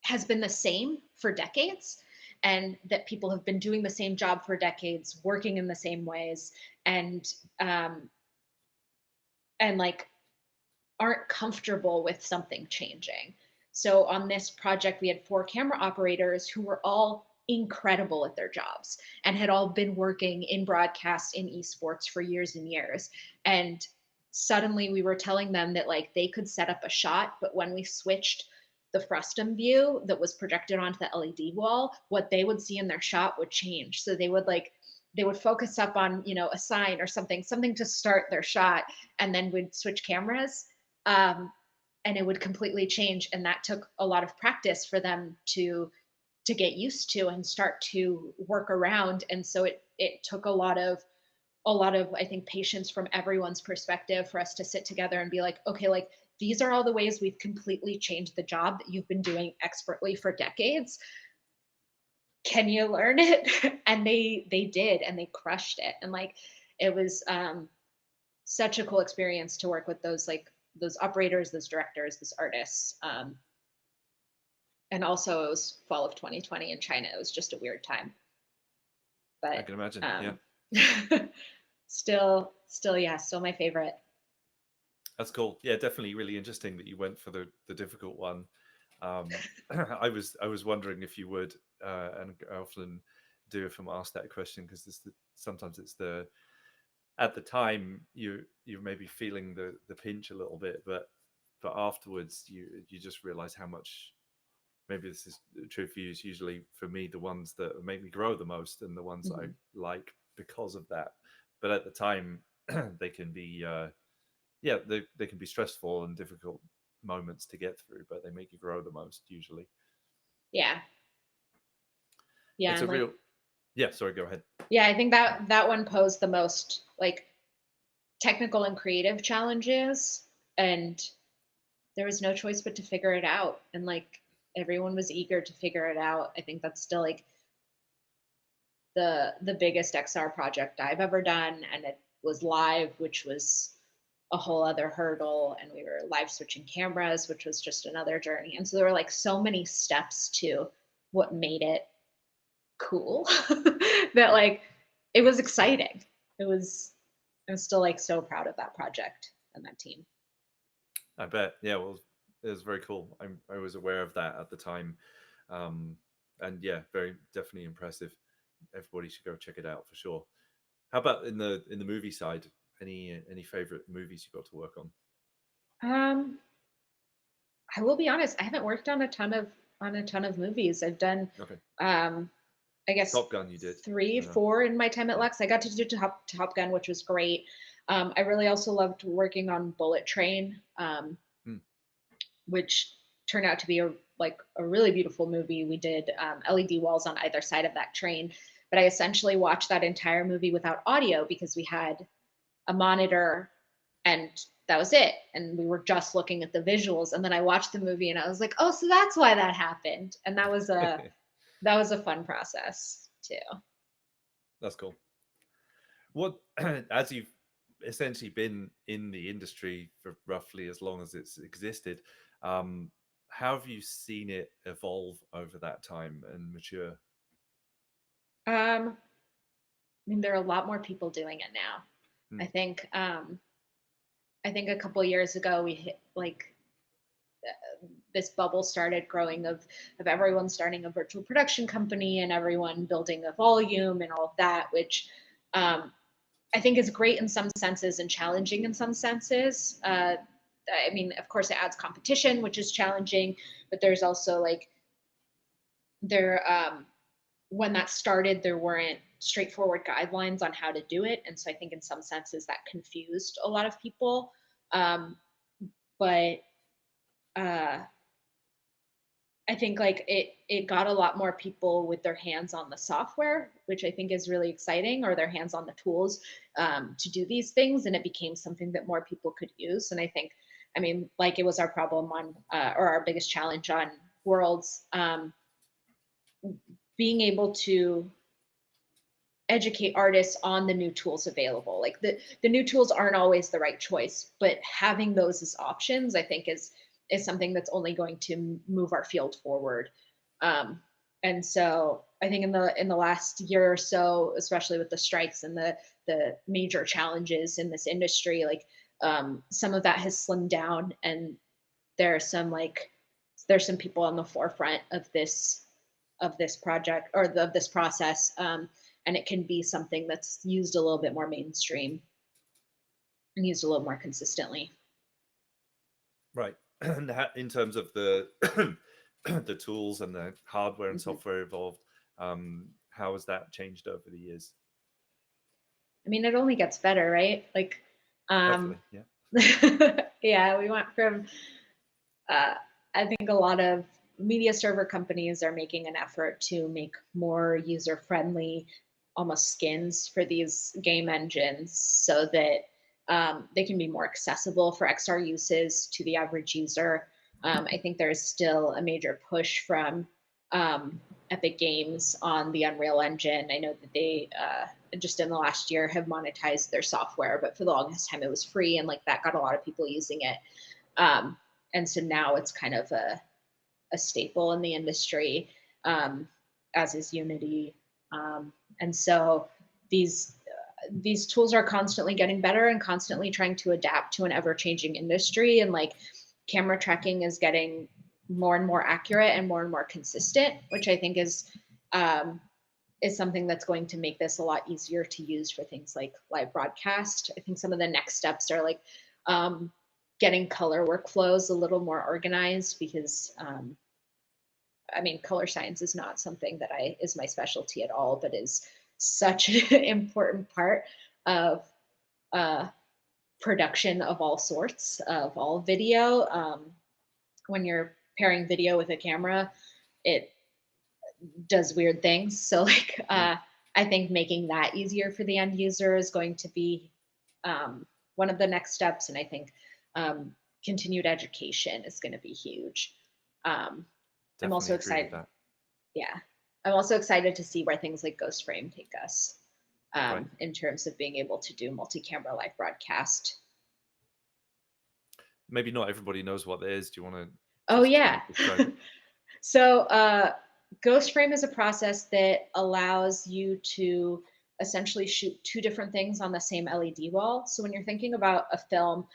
Speaker 2: has been the same for decades, and that people have been doing the same job for decades, working in the same ways, and um, and like aren't comfortable with something changing. So on this project, we had 4 camera operators who were all incredible at their jobs and had all been working in broadcast in esports for years and years. And suddenly we were telling them that like they could set up a shot, but when we switched the frustum view that was projected onto the LED wall, what they would see in their shot would change. So they would focus up on, you know, a sign or something to start their shot, and then would switch cameras. Um, and it would completely change. And that took a lot of practice for them to get used to and start to work around. And so it took a lot of I think patience from everyone's perspective for us to sit together and be like, okay, like these are all the ways we've completely changed the job that you've been doing expertly for decades. Can you learn it? And they did, and they crushed it. And like it was such a cool experience to work with those operators, those directors, those artists. And also it was fall of 2020 in China. It was just a weird time.
Speaker 1: I
Speaker 2: But
Speaker 1: can imagine. Yeah.
Speaker 2: still, yeah, still my favorite.
Speaker 1: That's cool. Yeah, definitely really interesting that you went for the difficult one. I was wondering if you would, and I often do if I'm asked that question, because sometimes it's the at the time you're maybe feeling the pinch a little bit, but afterwards you just realize how much. Maybe this is true for you. It's usually for me the ones that make me grow the most and the ones that I
Speaker 2: Mhm.
Speaker 1: like because of that. But at the time, they can be yeah, they can be stressful and difficult moments to get through, but they make you grow the most usually.
Speaker 2: Yeah. Yeah.
Speaker 1: It's a
Speaker 2: And like,
Speaker 1: real yeah. Sorry, go ahead.
Speaker 2: yeah, I think that one posed the most like technical and creative challenges. And there was no choice but to figure it out. And like everyone was eager to figure it out. I think that's still like the biggest XR project I've ever done. And it was live, which was a whole other hurdle. And we were live switching cameras, which was just another journey. And so there were like so many steps to what made it cool that like it was exciting. It was I'm still like so proud of that project and that team.
Speaker 1: I bet. Yeah, well, it was very cool. I was aware of that at the time, um, and yeah, very definitely impressive. Everybody should go check it out for sure. How about in the movie side? Any favorite movies you got to work on?
Speaker 2: Um, I will be honest, I haven't worked on a ton of movies. I've done
Speaker 1: Okay,
Speaker 2: um I guess
Speaker 1: Top Gun, you did.
Speaker 2: three,
Speaker 1: Uh,
Speaker 2: 4 in my time at
Speaker 1: yeah.
Speaker 2: Lux. I got to do Top Gun, which was great. I really also loved working on Bullet Train,
Speaker 1: Hmm.
Speaker 2: which turned out to be a really beautiful movie. We did LED walls on either side of that train, but I essentially watched that entire movie without audio because we had a monitor and that was it. And we were just looking at the visuals. And then I watched the movie and I was like, oh, so that's why that happened. And that was a fun process too.
Speaker 1: That's cool. What as you've essentially been in the industry for roughly as long as it's existed, um, how have you seen it evolve over that time and mature?
Speaker 2: I mean, there are a lot more people doing it now.
Speaker 1: Hmm.
Speaker 2: I think I think a couple years ago we hit like this bubble started growing of everyone starting a virtual production company and everyone building a volume and all of that, which um, I think is great in some senses and challenging in some senses. I mean, of course, it adds competition, which is challenging, but there's also like there when that started, there weren't straightforward guidelines on how to do it, and so I think in some senses that confused a lot of people. Um, but uh, I think like it got a lot more people with their hands on the software, which I think is really exciting, or their hands on the tools to do these things, and it became something that more people could use. And I think, I mean, like it was our problem on or our biggest challenge on Worlds, being able to educate artists on the new tools available. Like the new tools aren't always the right choice, but having those as options, I think is something that's only going to move our field forward. And so I think in the last year or so, especially with the strikes and the major challenges in this industry, like some of that has slimmed down, and there are some like there's some people on the forefront of this this project or of this process, and it can be something that's used a little bit more mainstream and used a little more consistently.
Speaker 1: Right. And in terms of the the tools and the hardware and
Speaker 2: Mhm.
Speaker 1: software involved, how has that changed over the years?
Speaker 2: I mean, it only gets better, right? Like, um,
Speaker 1: Definitely, yeah.
Speaker 2: yeah, we went from, uh, I think a lot of media server companies are making an effort to make more user friendly, almost skins for these game engines so that they can be more accessible for XR uses to the average user. I think there's still a major push from um, Epic Games on the Unreal Engine. I know that they just in the last year have monetized their software, but for the longest time it was free, and like that got a lot of people using it. Um, and so now it's kind of a staple in the industry, um, as is Unity. And so these tools are constantly getting better and constantly trying to adapt to an ever changing industry. And like camera tracking is getting more and more accurate and more consistent, which I think um, is something that's going to make this a lot easier to use for things like live broadcast. I think some of the next steps are like um, getting color workflows a little more organized because I mean, color science is not something that is my specialty at all, but is such an important part of uh, production of all sorts of all video. When you're pairing video with a camera, it does weird things. So like
Speaker 1: Mm,
Speaker 2: I think making that easier for the end user is going to be one of the next steps. And I think um, continued education is going to be huge. Um, I'm
Speaker 1: definitely
Speaker 2: also
Speaker 1: agree with
Speaker 2: excited.
Speaker 1: that.
Speaker 2: Yeah. I'm also excited to see where things like Ghost Frame take us
Speaker 1: Right.
Speaker 2: in terms of being able to do multi-camera live broadcast.
Speaker 1: Maybe not everybody knows what that is. Do you want to
Speaker 2: Oh
Speaker 1: just
Speaker 2: yeah.
Speaker 1: describe it?
Speaker 2: So, Ghost Frame is a process that allows you to essentially shoot two different things on the same LED wall. So, when you're thinking about a film,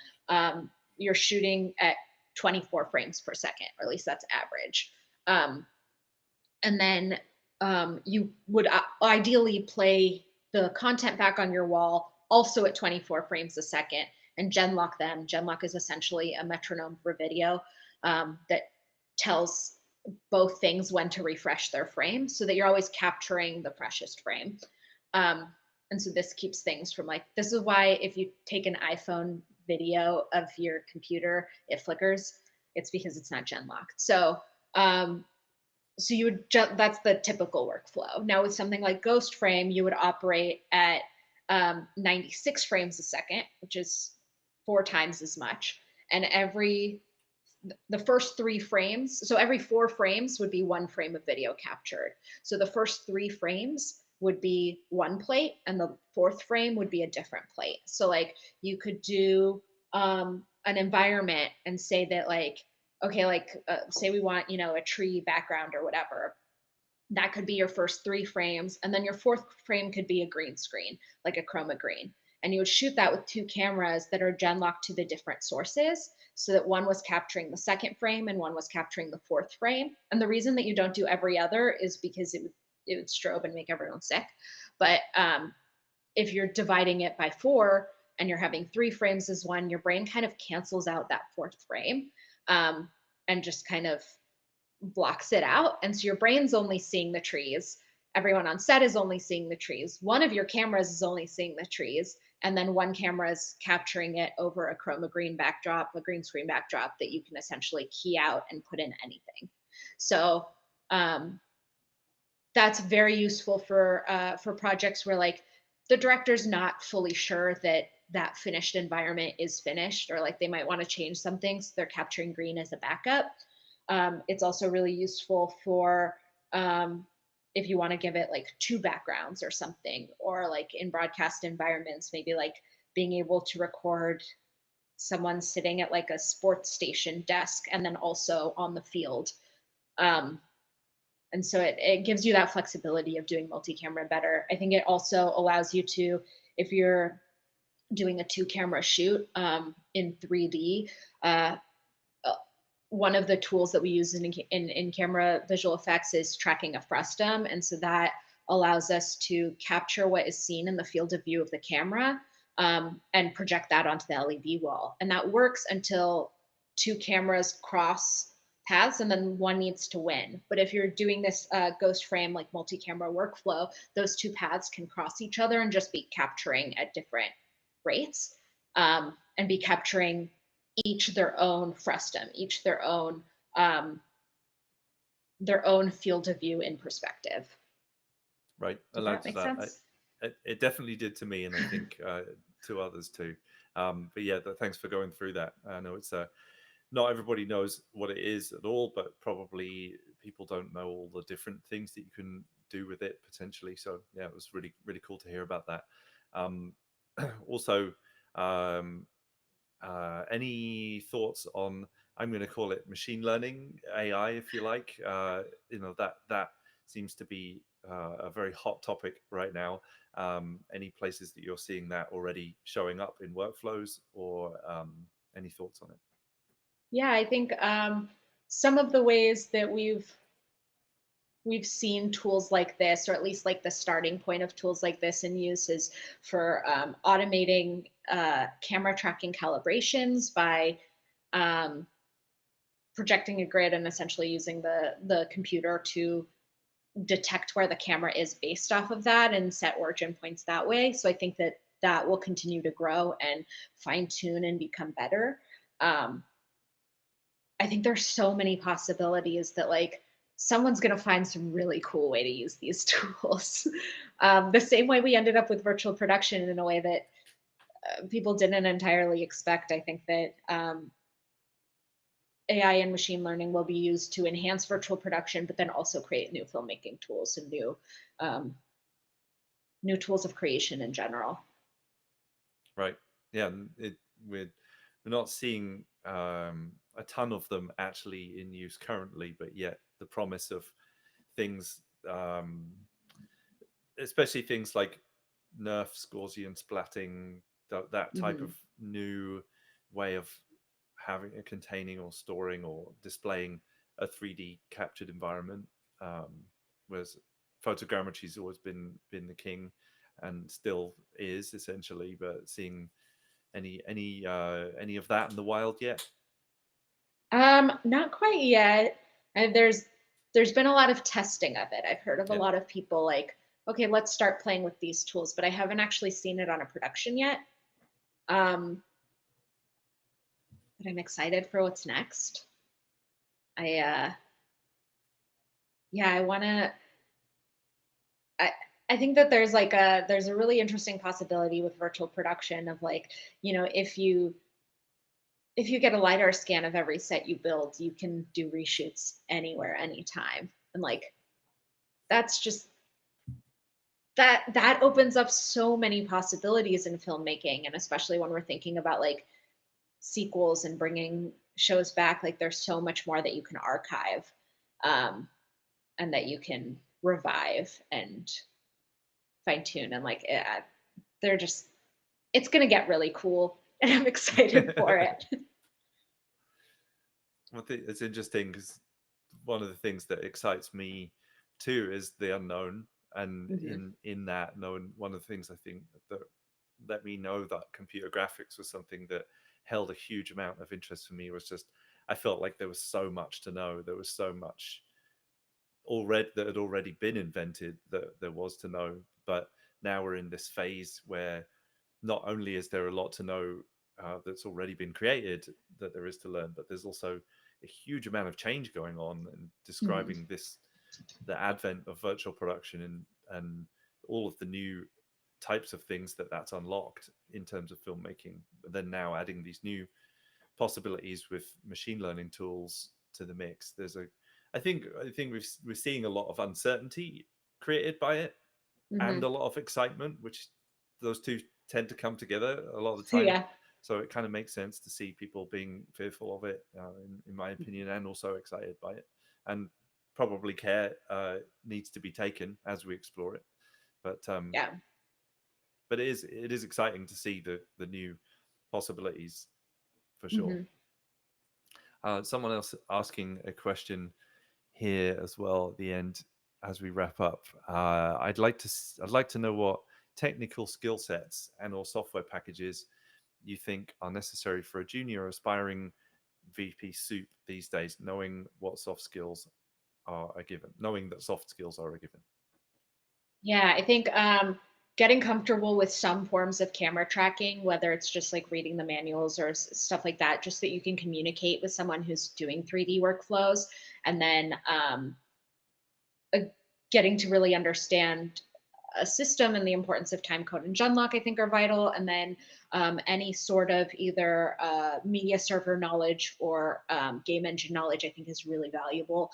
Speaker 2: you're shooting at 24 frames per second, or at least that's average. Um, and then you would ideally play the content back on your wall also at 24 frames a second and genlock them. Genlock is essentially a metronome for video that tells both things when to refresh their frame so that you're always capturing the freshest frame. Um, and so this keeps things from like, this is why if you take an iPhone video of your computer, it flickers. It's because it's not genlocked. Um, so you would that's the typical workflow. Now with something like Ghost Frame, you would operate at 96 frames a second, which is 4 times as much. And the first 3 frames, so every 4 frames would be 1 frame of video captured. So the first 3 frames would be one plate, and the fourth frame would be a different plate. So like you could do an environment and say that like okay, like say we want, a tree background or whatever. That could be your first 3 frames. And then your fourth frame could be a green screen, like a chroma green. And you would shoot that with 2 cameras that are gen locked to the different sources so that one was capturing the second frame and one was capturing the fourth frame. And the reason that you don't do every other is because it would strobe and make everyone sick. But if you're dividing it by 4 and you're having 3 frames as one, your brain kind of cancels out that fourth frame um, and just kind of blocks it out. And so your brain's only seeing the trees. Everyone on set is only seeing the trees. One of your cameras is only seeing the trees. And then one camera is capturing it over a chroma green backdrop, a green screen backdrop that you can essentially key out and put in anything. So um, that's very useful for projects where like the director's not fully sure that that finished environment is finished, or like they might want to change some things. So they're capturing green as a backup. It's also really useful for if you want to give it like 2 backgrounds or something, or like in broadcast environments, maybe like being able to record someone sitting at like a sports station desk and then also on the field. Um, and so it gives you that flexibility of doing multi-camera better. I think it also allows you to, if you're doing a 2 camera shoot in 3D, uh, one of the tools that we use in camera visual effects is tracking a frustum. And so that allows us to capture what is seen in the field of view of the camera, and project that onto the LED wall. And that works until two cameras cross paths and then one needs to win. But if you're doing this ghost frame like multi-camera workflow, those two paths can cross each other and just be capturing at different rates, and be capturing each their own frustum, each um, their own field of view in perspective.
Speaker 1: Right.
Speaker 2: Does
Speaker 1: Allowed
Speaker 2: that
Speaker 1: to
Speaker 2: make
Speaker 1: that.
Speaker 2: sense?
Speaker 1: It definitely did to me, and I think to others too. But yeah, thanks for going through that. I know it's not everybody knows what it is at all, but probably people don't know all the different things that you can do with it potentially. So yeah, it was really really cool to hear about that. Um, also, um, any thoughts on, I'm going to call it machine learning, AI, if you like? That seems to be a very hot topic right now. Any places that you're seeing that already showing up in workflows, or any thoughts on it?
Speaker 2: Yeah, I think some of the ways that we've seen tools like this, or at least like the starting point of tools like this in use, is for automating camera tracking calibrations by um, projecting a grid and essentially using the computer to detect where the camera is based off of that and set origin points that way. So I think that that will continue to grow and fine tune and become better. Um, I think there's so many possibilities that like someone's going to find some really cool way to use these tools. The same way we ended up with virtual production in a way that people didn't entirely expect. I think that AI and machine learning will be used to enhance virtual production, but then also create new filmmaking tools and um, new tools of creation in general.
Speaker 1: Right. Yeah. We're we're not seeing a ton of them actually in use currently, but yet the promise of things, um, especially things like nerfs, Gaussian splatting, that type
Speaker 2: Hmm.
Speaker 1: of new way of having a containing or storing or displaying a 3D captured environment. Whereas photogrammetry's always been the king and still is essentially, but seeing any of that in the wild yet?
Speaker 2: Not quite yet. There's been a lot of testing of it. I've heard of a
Speaker 1: Yeah.
Speaker 2: lot of people like, okay, let's start playing with these tools, but I haven't actually seen it on a production yet. Um, but I'm excited for what's next. I Yeah, I want to. I I think that there's a really interesting possibility with virtual production of like, if you get a lidar scan of every set you build, you can do reshoots anywhere, anytime, and like that's just that opens up so many possibilities in filmmaking, and especially when we're thinking about like sequels and bringing shows back, like there's so much more that you can archive, um, and that you can revive and fine tune, and like they're just it's going to get really cool and I'm excited for it.
Speaker 1: I think it's interesting because one of the things that excites me too is the unknown, and
Speaker 2: Hmm.
Speaker 1: in that knowing, one of the things I think that let me know that computer graphics was something that held a huge amount of interest for me was just, I felt like there was so much to know. There was so much already that had already been invented that there was to know. But now we're in this phase where not only is there a lot to know that's already been created that there is to learn, but there's also a huge amount of change going on, and
Speaker 2: Hmm.
Speaker 1: describing this, the advent of virtual production, and all of the new types of things that's unlocked in terms of filmmaking. But then now adding these new possibilities with machine learning tools to the mix, I think we're seeing a lot of uncertainty created by it, and
Speaker 2: Hmm.
Speaker 1: a lot of excitement, which those two tend to come together a lot of the time.
Speaker 2: Yeah.
Speaker 1: So it kind of makes sense to see people being fearful of it, in my opinion, and also excited by it. And probably care needs to be taken as we explore it. But
Speaker 2: Yeah.
Speaker 1: it is exciting to see the new possibilities for sure.
Speaker 2: Hmm.
Speaker 1: Someone else asking a question here as well at the end as we wrap up. I'd like to know what technical skill sets and or software packages you think are necessary for a junior or aspiring VP soup these days, knowing what soft skills are a given, knowing that soft skills are a given.
Speaker 2: Yeah, I think getting comfortable with some forms of camera tracking, whether it's just like reading the manuals or stuff like that, just so that you can communicate with someone who's doing 3D workflows, and then uh, getting to really understand a system and the importance of time code and genlock, I think, are vital. And then any sort of either media server knowledge or game engine knowledge, I think, is really valuable.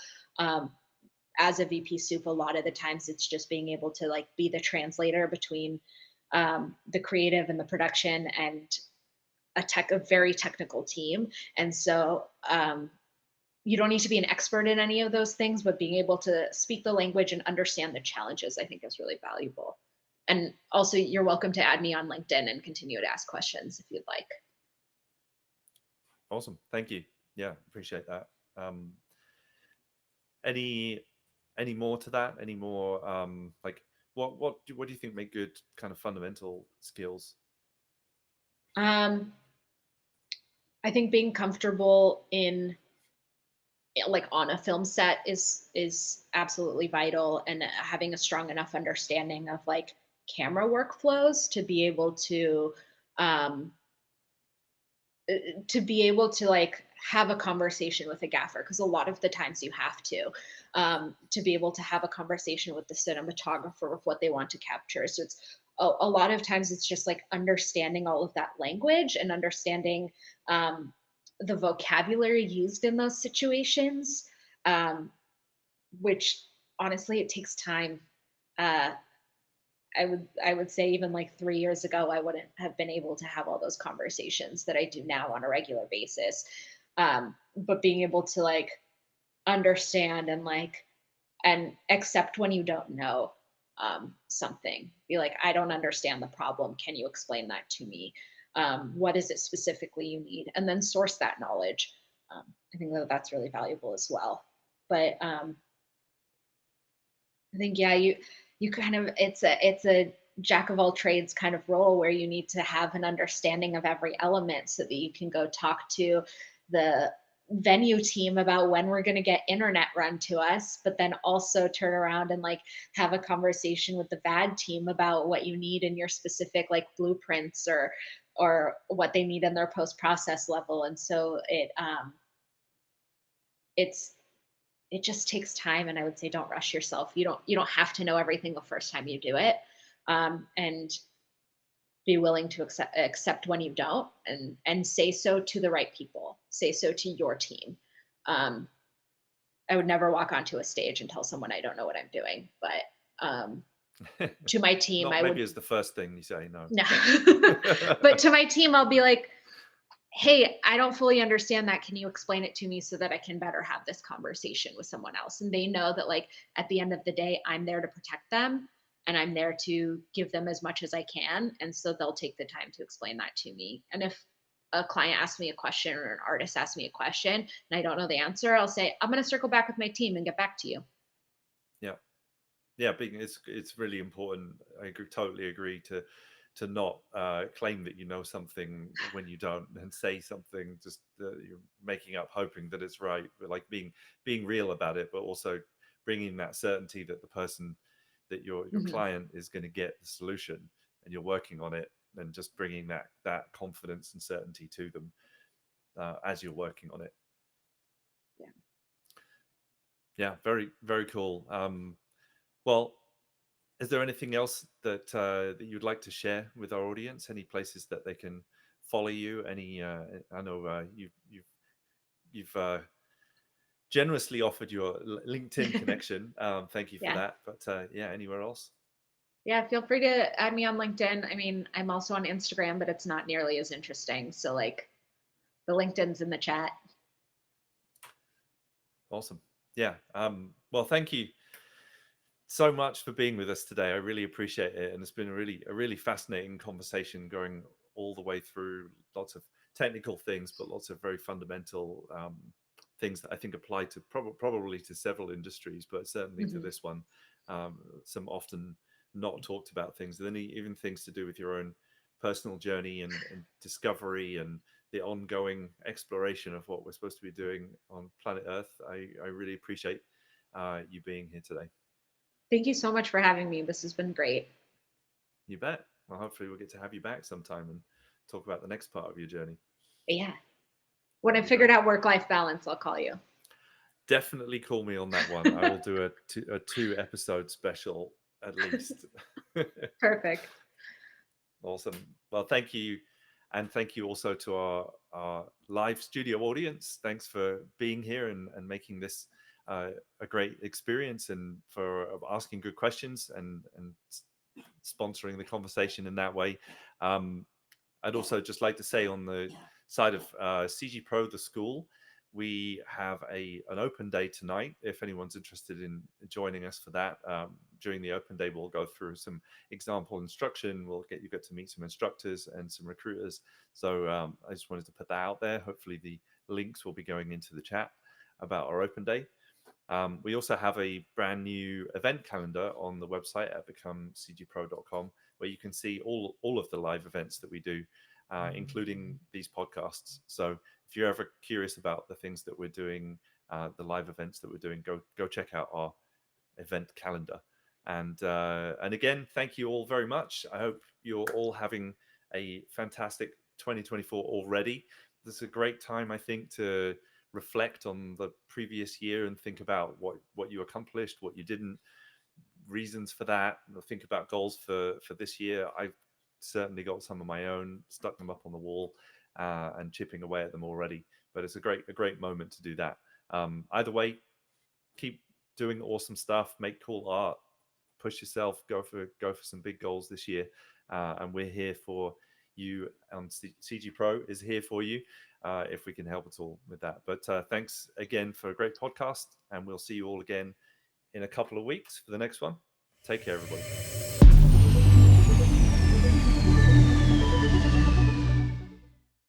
Speaker 2: As a VP soup, a lot of the times it's just being able to like be the translator between the creative and the production and a very technical team. And so you don't need to be an expert in any of those things, but being able to speak the language and understand the challenges, I think, is really valuable. And also, you're welcome to add me on LinkedIn and continue to ask questions if you'd like.
Speaker 1: Awesome. Thank you. Yeah, appreciate that. Any any more to that? Any more like what do you think make good kind of fundamental skills?
Speaker 2: Um, I think being comfortable in like on a film set is absolutely vital, and having a strong enough understanding of like camera workflows um to be able to like have a conversation with a gaffer, because a lot of the times you have to be able to have a conversation with the cinematographer with what they want to capture. So it's a lot of times it's just like understanding all of that language and understanding um, the vocabulary used in those situations, um, which honestly it takes time. uh, I would say even like 3 years ago, I wouldn't have been able to have all those conversations that I do now on a regular basis. But being able to like understand and like and accept when you don't know something, be like, I don't understand the problem. Can you explain that to me? What is it specifically you need? And then source that knowledge. I think that that's really valuable as well. But I think, yeah, you kind of, it's a jack of all trades kind of role, where you need to have an understanding of every element so that you can go talk to the venue team about when we're going to get internet run to us, but then also turn around and like have a conversation with the VAD team about what you need in your specific like blueprints or what they need in their post process level. And so it's it just takes time, and I would say don't rush yourself. You don't have to know everything the first time you do it, and be willing to accept when you don't, and say so to the right people, say so to your team. um, I would never walk onto a stage and tell someone I don't know what I'm doing, but to my team
Speaker 1: Not
Speaker 2: I
Speaker 1: maybe
Speaker 2: would.
Speaker 1: as the first thing you say, no.
Speaker 2: No. But to my team I'll be like, hey, I don't fully understand that. Can you explain it to me so that I can better have this conversation with someone else? And they know that, like, at the end of the day, I'm there to protect them and I'm there to give them as much as I can. And so they'll take the time to explain that to me. And if a client asks me a question or an artist asks me a question and I don't know the answer, I'll say, I'm going to circle back with my team and get back to you.
Speaker 1: Yeah. Yeah, it's really important. I totally agree to not claim that you know something when you don't, and say something just you're making up, hoping that it's right. But like being real about it, but also bringing that certainty that the person that your
Speaker 2: Mhm.
Speaker 1: client is going to get the solution, and you're working on it, and just bringing that confidence and certainty to them as you're working on it.
Speaker 2: Yeah.
Speaker 1: Yeah, very very cool. Well, is there anything else that you'd like to share with our audience? Any places that they can follow you? Any? I know you've generously offered your LinkedIn connection. Thank you for
Speaker 2: Yeah.
Speaker 1: that. But yeah, anywhere else?
Speaker 2: Yeah, feel free to add me on LinkedIn. I mean, I'm also on Instagram, but it's not nearly as interesting. So like the LinkedIn's in the chat.
Speaker 1: Awesome. Yeah. Well, thank you so much for being with us today. I really appreciate it, and it's been a really fascinating conversation, going all the way through lots of technical things, but lots of very fundamental things that I think apply to probably to several industries, but certainly to
Speaker 2: Mhm.
Speaker 1: this one. Some often not talked about things, and then even things to do with your own personal journey and discovery and the ongoing exploration of what we're supposed to be doing on planet Earth. I really appreciate you being here today.
Speaker 2: Thank you so much for having me. This has been great.
Speaker 1: You bet. Well, hopefully we'll get to have you back sometime and talk about the next part of your journey.
Speaker 2: Yeah. When I
Speaker 1: That'd be
Speaker 2: figured
Speaker 1: great.
Speaker 2: out work-life balance, I'll call you.
Speaker 1: Definitely call me on that one. I will do a two episode special at least.
Speaker 2: Perfect.
Speaker 1: Awesome. Well, thank you. And thank you also to our live studio audience. Thanks for being here and making this a great experience, and for asking good questions and sponsoring the conversation in that way. Um, I'd also just like to say, on the side of CG Pro, the school, we have an open day tonight. If anyone's interested in joining us for that, during the open day, we'll go through some example instruction. We'll get to meet some instructors and some recruiters. So I just wanted to put that out there. Hopefully, the links will be going into the chat about our open day. We also have a brand new event calendar on the website at becomecgpro.com, where you can see all of the live events that we do, including these podcasts. So if you're ever curious about the things that we're doing, the live events that we're doing, go check out our event calendar. And again, thank you all very much. I hope you're all having a fantastic 2024 already. This is a great time, I think, to reflect on the previous year and think about what you accomplished, what you didn't, reasons for that. Think about goals for this year. I've certainly got some of my own, stuck them up on the wall, and chipping away at them already. But it's a great moment to do that. Either way, keep doing awesome stuff, make cool art, push yourself, go for some big goals this year, and we're here for you. CG Pro is here for you, if we can help at all with that. But thanks again for a great podcast, and we'll see you all again in a couple of weeks for the next one. Take care, everybody.